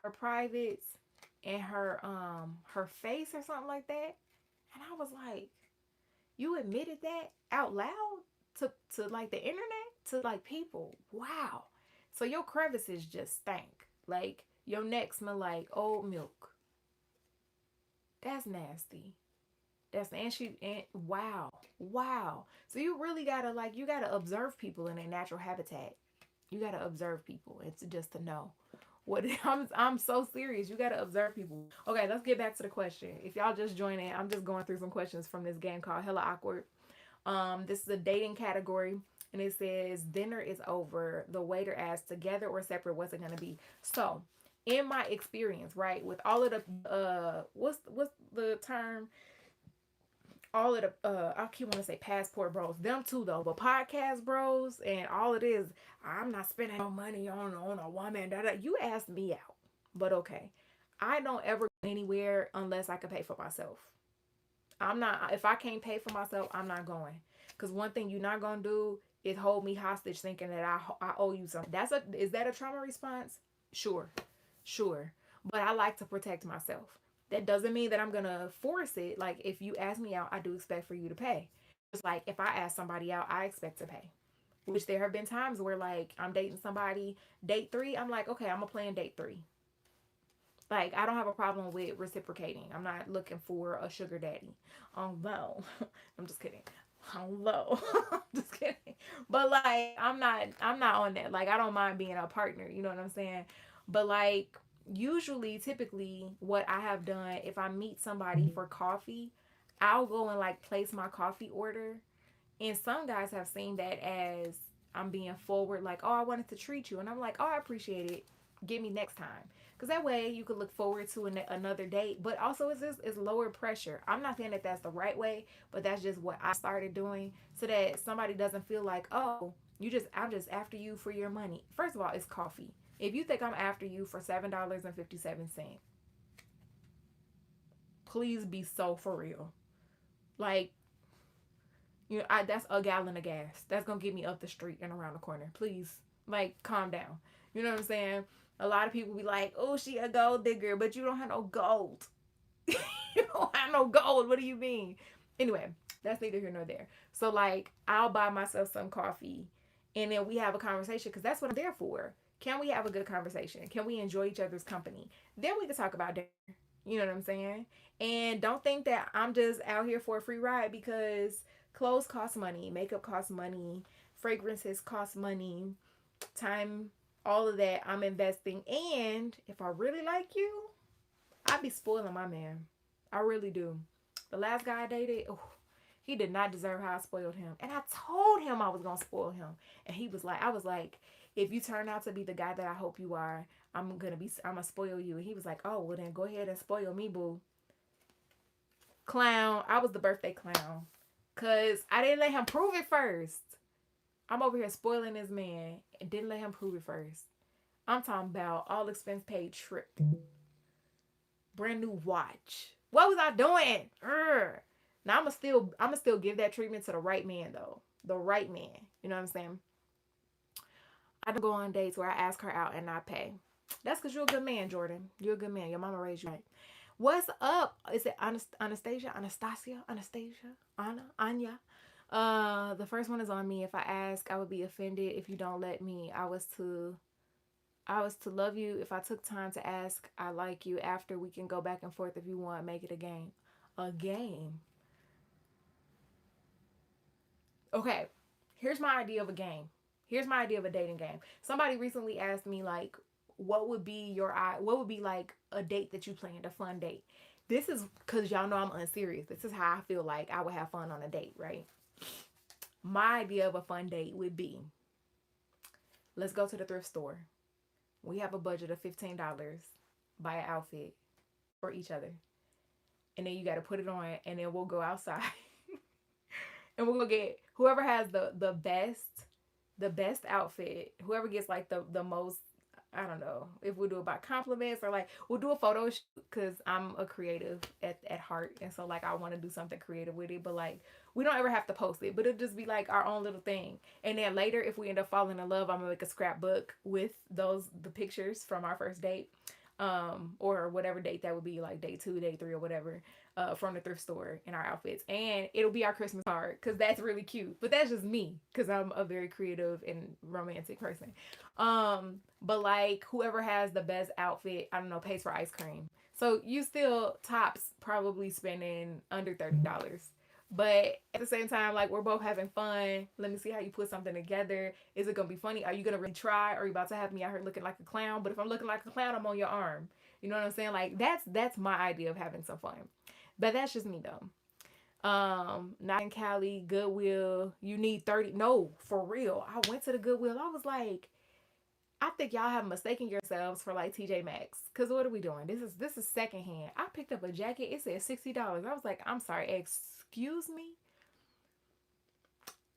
Speaker 1: her privates, and her face or something like that. And I was like, you admitted that out loud to like the internet, to like people. Wow. So your crevices just stank. Like your neck smell like old milk. That's nasty. And wow. So you really gotta like you gotta observe people in their natural habitat. You gotta observe people. It's just to know what I'm so serious. You gotta observe people. Okay, let's get back to the question. If y'all just join in, I'm just going through some questions from this game called Hella Awkward. This is a dating category, and it says dinner is over. The waiter asks, together or separate, what's it gonna be? So, in my experience, right, with all of the what's the term all of the I keep want to say passport bros, them too though, but podcast bros and all it is, I'm not spending no money on a woman. You asked me out, but okay, I don't ever go anywhere unless I can pay for myself. I'm not, if I can't pay for myself, I'm not going. Because one thing you're not gonna do is hold me hostage thinking that I owe you something. Is that a trauma response? Sure, sure, but I like to protect myself. That doesn't mean that I'm gonna force it. Like if you ask me out, I do expect for you to pay. Just like if I ask somebody out, I expect to pay. Which there have been times where like I'm dating somebody, date three, I'm like, okay, I'm gonna plan date three. Like I don't have a problem with reciprocating. I'm not looking for a sugar daddy. Although I'm just kidding. Although just kidding. But like I'm not on that. Like I don't mind being a partner, you know what I'm saying? But like usually typically what I have done if I meet somebody for coffee, I'll go and like place my coffee order. And some guys have seen that as I'm being forward, like, oh, I wanted to treat you. And I'm like, oh, I appreciate it. Get me next time. Because that way you could look forward to another date. But also, it's lower pressure. I'm not saying that that's the right way, but that's just what I started doing so that somebody doesn't feel like, oh, I'm just after you for your money. First of all, it's coffee. If you think I'm after you for $7.57, please be so for real. Like, that's a gallon of gas. That's gonna get me up the street and around the corner. Please, like, calm down. You know what I'm saying? A lot of people be like, "Oh, she a gold digger," but you don't have no gold. You don't have no gold. What do you mean? Anyway, that's neither here nor there. So, like, I'll buy myself some coffee, and then we have a conversation because that's what I'm there for. Can we have a good conversation? Can we enjoy each other's company? Then we can talk about dinner. You know what I'm saying? And don't think that I'm just out here for a free ride because clothes cost money, makeup costs money, fragrances cost money, time, all of that I'm investing. And if I really like you, I be spoiling my man. I really do. The last guy I dated, oh, he did not deserve how I spoiled him. And I told him I was going to spoil him. And I was like, if you turn out to be the guy that I hope you are, I'm going to spoil you. And he was like, oh, well then go ahead and spoil me, boo. Clown. I was the birthday clown. Because I didn't let him prove it first. I'm over here spoiling this man and didn't let him prove it first. I'm talking about all expense paid trip. Brand new watch. What was I doing? Urgh. Now I'm gonna still give that treatment to the right man though. The right man. You know what I'm saying? I don't go on dates where I ask her out and not pay. That's because you're a good man, Jordan. You're a good man. Your mama raised you right. What's up? Is it Anastasia? Anastasia? Anastasia? Anna? Anya? The first one is on me. If I ask, I would be offended if you don't let me. I was to love you. If I took time to ask, I like you. After we can go back and forth if you want, make it a game. A game. Okay. Here's my idea of a game. Here's my idea of a dating game. Somebody recently asked me like, what would be like a date that you planned, a fun date? This is because y'all know I'm unserious. This is how I feel like I would have fun on a date, right? My idea of a fun date would be, let's go to the thrift store. We have a budget of $15. Buy an outfit for each other. And then you got to put it on, and then we'll go outside. And we'll go get whoever has the best outfit, whoever gets like the most, I don't know if we'll do it by compliments or like we'll do a photo shoot because I'm a creative at heart. And so like I want to do something creative with it. But like we don't ever have to post it, but it'll just be like our own little thing. And then later, if we end up falling in love, I'm gonna make a scrapbook with the pictures from our first date. Or whatever date that would be, like day 2, day 3, or whatever, from the thrift store in our outfits, and it'll be our Christmas card because that's really cute. But that's just me because I'm a very creative and romantic person. But like whoever has the best outfit, I don't know, pays for ice cream. So you still tops probably spending under $30. But at the same time, like we're both having fun. Let me see how you put something together. Is it gonna be funny? Are you gonna really try? Or are you about to have me out here looking like a clown? But if I'm looking like a clown, I'm on your arm. You know what I'm saying? Like that's my idea of having some fun. But that's just me though. Not in Cali, Goodwill. You need 30. No, for real. I went to the Goodwill. I was like, I think y'all have mistaken yourselves for like TJ Maxx. Cause what are we doing? This is secondhand. I picked up a jacket. It said $60. I was like, I'm sorry, excuse me.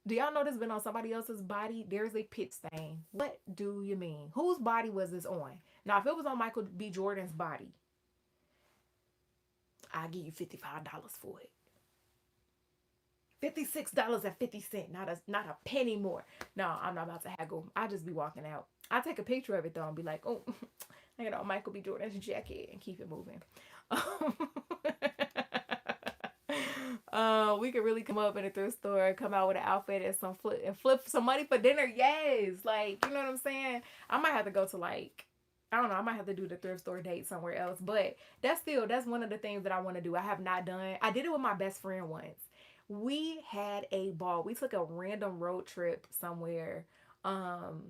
Speaker 1: Do y'all know this been on somebody else's body? There's a pit stain. What do you mean? Whose body was this on? Now, if it was on Michael B. Jordan's body, I'll give you $55 for it. $56.50. Not a penny more. No, I'm not about to haggle. I just be walking out. I take a picture of it though and be like, oh, I got on Michael B. Jordan's jacket and keep it moving. We could really come up in a thrift store, come out with an outfit and flip some money for dinner. Yes, like you know what I'm saying. I might have to go to like I don't know. I might have to do the thrift store date somewhere else, but that's one of the things that I want to do. I have not done. I did it with my best friend once. We had a ball. We took a random road trip somewhere. Um,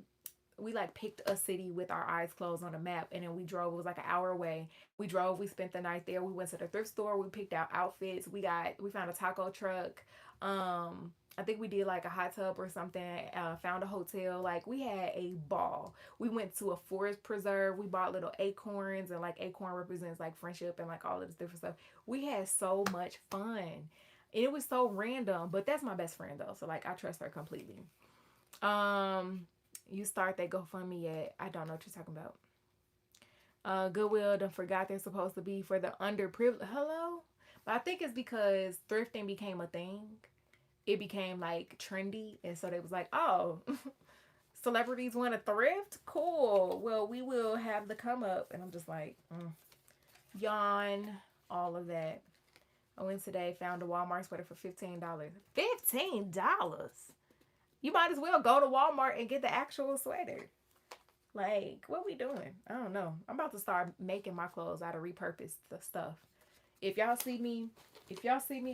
Speaker 1: we like picked a city with our eyes closed on a map, and then we drove. It was like an hour away. We drove. We spent the night there. We went to the thrift store. We picked out outfits. We found a taco truck. I think we did like a hot tub or something. Found a hotel. Like we had a ball. We went to a forest preserve. We bought little acorns, and like acorn represents like friendship and like all of this different stuff. We had so much fun. It was so random, but that's my best friend though, so like I trust her completely. Um, you start that GoFundMe yet? I don't know what you're talking about. Goodwill done forgot they're supposed to be for the underprivileged. Hello, but I think it's because thrifting became a thing. It became like trendy, and so they was like, oh, celebrities want to thrift. Cool. Well, we will have the come up, and I'm just like, yawn. All of that. I went today, found a Walmart sweater for $15. $15? You might as well go to Walmart and get the actual sweater. Like, what we doing? I don't know. I'm about to start making my clothes out of repurposed stuff. If y'all see me,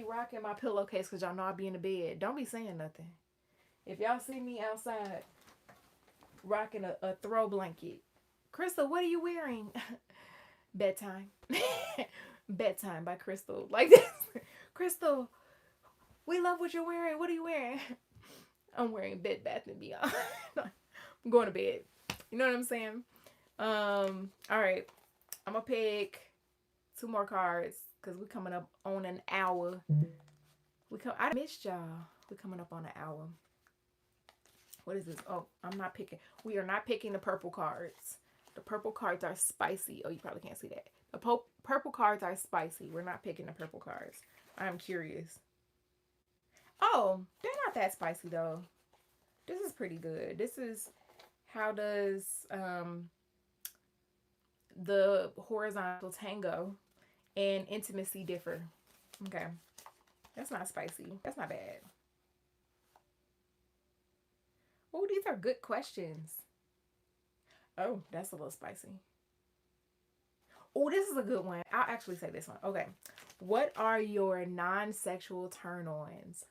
Speaker 1: rocking my pillowcase because y'all know I be in the bed, don't be saying nothing. If y'all see me outside rocking a throw blanket, Christal, what are you wearing? Bedtime. Bedtime by Christal. Like this. Christal, we love what you're wearing. What are you wearing? I'm wearing Bed Bath and Beyond. I'm going to bed. You know what I'm saying? All right. I'm gonna pick 2 more cards because we're coming up on an hour. I missed y'all. We're coming up on an hour. What is this? Oh, I'm not picking. We are not picking the purple cards. The purple cards are spicy. Oh, you probably can't see that. The purple cards are spicy. We're not picking the purple cards. I'm curious. Oh, they're not that spicy though. This is pretty good. This is how does the horizontal tango and intimacy differ? Okay. That's not spicy. That's not bad. Oh, these are good questions. Oh, that's a little spicy. Oh, this is a good one. I'll actually say this one. Okay. What are your non-sexual turn-ons?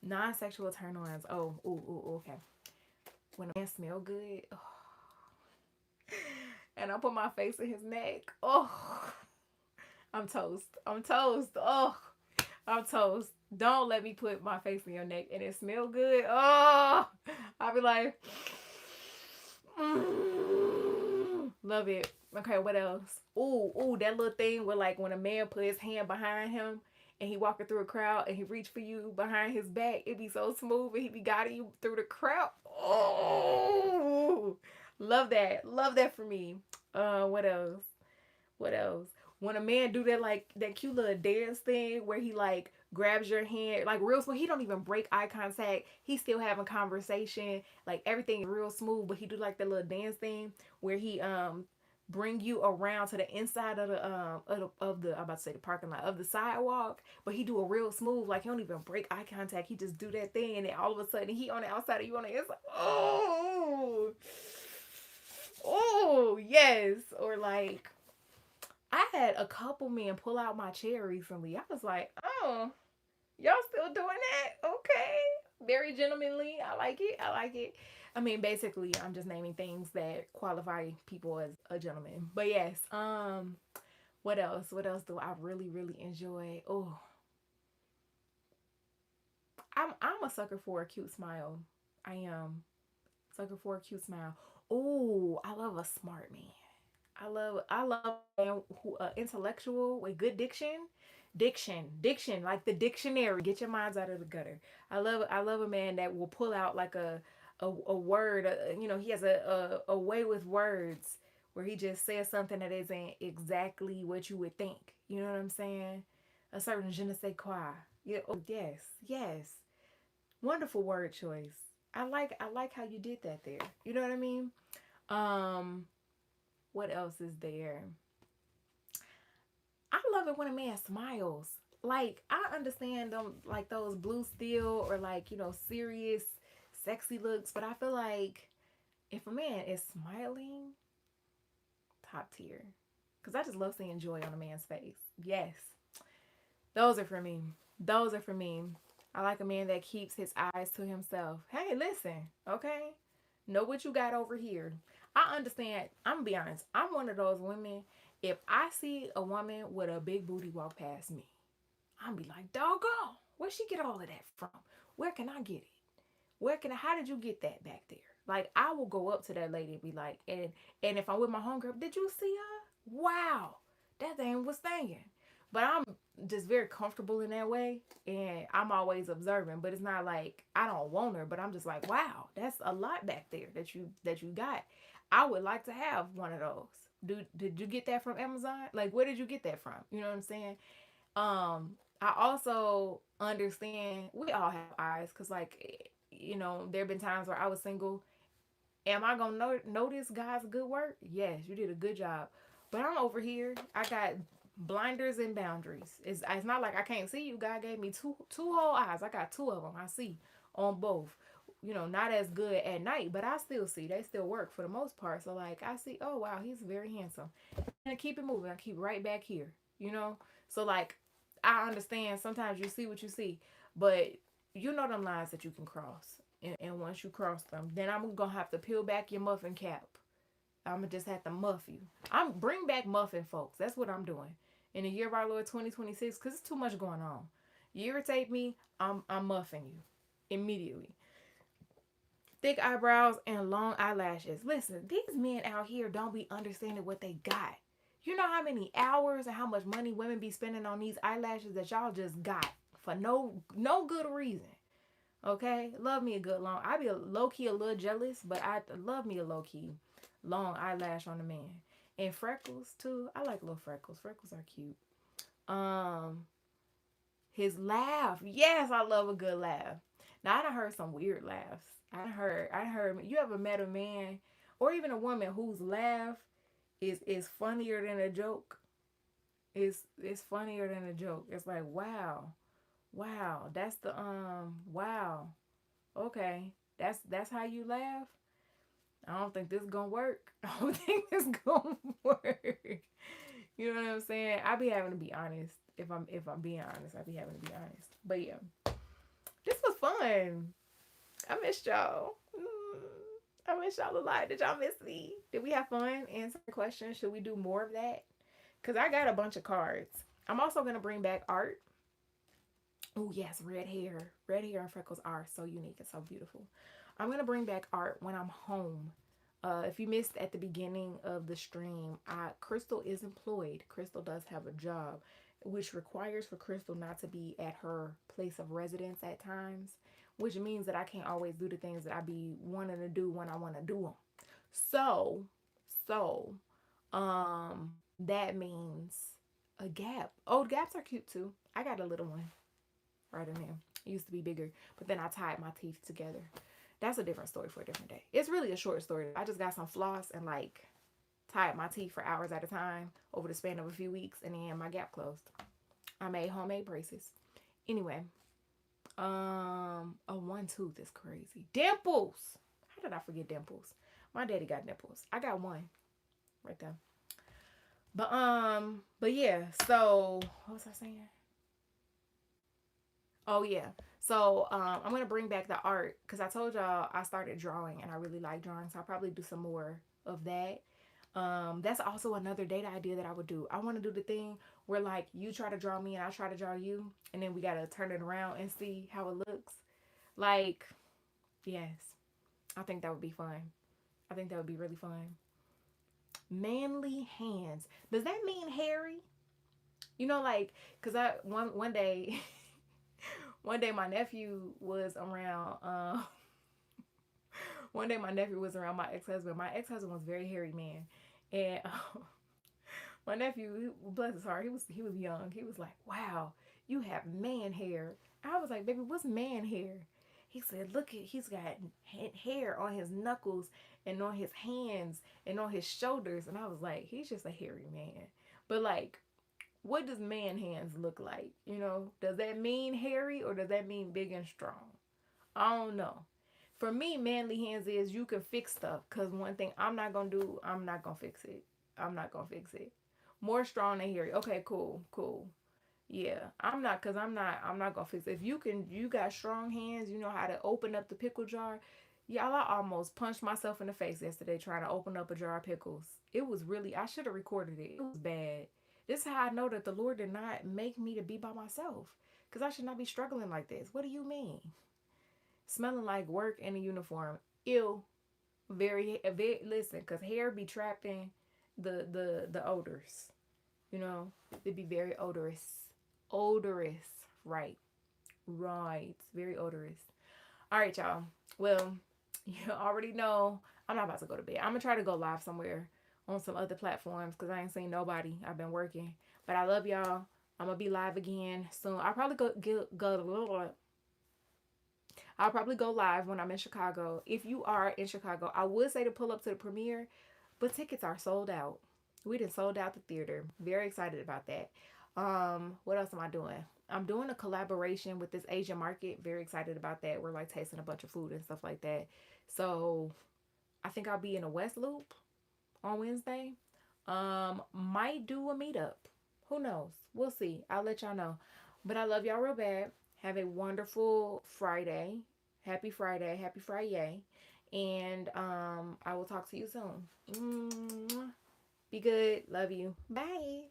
Speaker 1: Non-sexual turn-ons. Oh, okay. When a man smell good. Oh. And I put my face in his neck. Oh. I'm toast. Oh. I'm toast. Don't let me put my face in your neck and it smell good. Oh. I'll be like, love it. Okay, what else? Ooh, that little thing where like when a man put his hand behind him and he walking through a crowd and he reach for you behind his back, it be so smooth and he be guiding you through the crowd. Oh, love that. Love that for me. What else? What else? When a man do that like that cute little dance thing where he like grabs your hand like real smooth, he don't even break eye contact. He's still having conversation. Like everything is real smooth, but he do like that little dance thing where he bring you around to the inside of the I'm about to say the parking lot of the sidewalk, but he do a real smooth, like he don't even break eye contact. He just do that thing, and then all of a sudden he on the outside and you on the inside. Oh, yes. Or like I had a couple men pull out my chair recently. I was like, oh, y'all still doing that? Okay. Very gentlemanly. I like it. I mean, basically, I'm just naming things that qualify people as a gentleman. But yes, what else? What else do I really, really enjoy? Oh, I'm a sucker for a cute smile. I am. sucker for a cute smile. Oh, I love a smart man. I love a man who intellectual with good diction. Diction, like the dictionary. Get your minds out of the gutter. I love a man that will pull out like a word. He has a way with words where he just says something that isn't exactly what you would think. You know what I'm saying? A certain je ne sais quoi. Yeah. Oh yes, yes. Wonderful word choice. I like how you did that there. You know what I mean? Um, what else is there? I love it when a man smiles. Like I understand them like those blue steel or like, serious, sexy looks, but I feel like if a man is smiling, top tier. Cause I just love seeing joy on a man's face. Yes. Those are for me. Those are for me. I like a man that keeps his eyes to himself. Hey, listen, okay? Know what you got over here. I understand. I'm gonna be honest. I'm one of those women. If I see a woman with a big booty walk past me, I'm be like, doggone, where'd she get all of that from? Where can I get it? How did you get that back there? Like, I will go up to that lady and be like, and if I'm with my homegirl, did you see her? Wow, that thing was singing. But I'm just very comfortable in that way, and I'm always observing. But it's not like I don't want her, but I'm just like, wow, that's a lot back there that you got. I would like to have one of those. Did you get that from Amazon? Like, where did you get that from? You know what I'm saying? I also understand we all have eyes because, like, there have been times where I was single. Am I gonna notice God's good work? Yes, you did a good job. But I'm over here. I got blinders and boundaries. It's not like I can't see you. God gave me two whole eyes. I got two of them. I see on both. Not as good at night, but I still see. They still work for the most part. So like I see, oh wow, he's very handsome. And I keep it moving. I keep right back here. So like I understand sometimes you see what you see, but them lines that you can cross. And once you cross them, then I'm gonna have to peel back your muffin cap. I'm gonna just have to muff you. I'm bring back muffin folks. That's what I'm doing in the year of our Lord 2026 because it's too much going on. You irritate me, I'm muffing you immediately. Thick eyebrows and long eyelashes. Listen, these men out here don't be understanding what they got. You know how many hours and how much money women be spending on these eyelashes that y'all just got for no good reason. Okay, love me a good long. I be low key a little jealous, but I love me a low key long eyelash on a man. And freckles too. I like little freckles. Freckles are cute. Um, his laugh. Yes, I love a good laugh. Now I done heard some weird laughs. I heard. You ever met a man or even a woman whose laugh is funnier than a joke? It's funnier than a joke. It's like wow, wow. That's the wow. Okay, that's how you laugh. I don't think this is gonna work. I don't think this gonna work. You know what I'm saying? I be having to be honest. If I'm being honest, I be having to be honest. But yeah, this was fun. I missed y'all. I miss y'all a lot. Did y'all miss me? Did we have fun answering questions? Should we do more of that? Cause I got a bunch of cards. I'm also gonna bring back art. Oh yes, red hair. Red hair and freckles are so unique and so beautiful. I'm gonna bring back art when I'm home. If you missed at the beginning of the stream, Christal is employed. Christal does have a job, which requires for Christal not to be at her place of residence at times, which means that I can't always do the things that I be wanting to do when I want to do them. So, so, that means a gap. Old gaps are cute too. I got a little one right in there. It used to be bigger, but then I tied my teeth together. That's a different story for a different day. It's really a short story. I just got some floss and like tied my teeth for hours at a time over the span of a few weeks, and then my gap closed. I made homemade braces. Anyway, a one tooth is crazy. Dimples. How did I forget dimples? My daddy got dimples. I got one right there. But yeah. So what was I saying? Oh yeah. So I'm gonna bring back the art because I told y'all I started drawing and I really like drawing, so I'll probably do some more of that. That's also another date idea that I would do. I want to do the thing where like you try to draw me and I try to draw you, and then we gotta turn it around and see how it looks. Like, yes, I think that would be fun. I think that would be really fun. Manly hands. Does that mean hairy? You know, like, cause I one day, one day my nephew was around. One day my nephew was around my ex husband. My ex husband was a very hairy man, and my nephew, bless his heart, he was young. He was like, "Wow, you have man hair." I was like, "Baby, what's man hair?" He said, "Look at he's got hair on his knuckles and on his hands and on his shoulders." And I was like, "He's just a hairy man." But like, what does man hands look like? You know, does that mean hairy or does that mean big and strong? I don't know. For me, manly hands is you can fix stuff. Cause one thing I'm not gonna do, I'm not gonna fix it. I'm not gonna fix it. More strong than hairy. Okay, cool, cool. Yeah, I'm not, cause I'm not gonna fix it. If you got strong hands, you know how to open up the pickle jar. Y'all, I almost punched myself in the face yesterday trying to open up a jar of pickles. It was really, I should have recorded it. It was bad. This is how I know that the Lord did not make me to be by myself. Cause I should not be struggling like this. What do you mean? Smelling like work in a uniform. Ew. Very listen, cause hair be trapping the odors. You know, it'd be very odorous. Odorous. Right. Right. Very odorous. All right, y'all. Well, you already know I'm not about to go to bed. I'm gonna try to go live somewhere on some other platforms because I ain't seen nobody. I've been working, but I love y'all. I'm gonna be live again soon. I'll probably go live when I'm in Chicago. If you are in Chicago, I would say to pull up to the premiere, but tickets are sold out. We done sold out the theater. Very excited about that. What else am I doing? I'm doing a collaboration with this Asian market. Very excited about that. We're like tasting a bunch of food and stuff like that. So I think I'll be in a West Loop on Wednesday. Might do a meetup. Who knows? We'll see. I'll let y'all know. But I love y'all real bad. Have a wonderful Friday. Happy Friday. Happy Friday. And I will talk to you soon. Be good. Love you. Bye.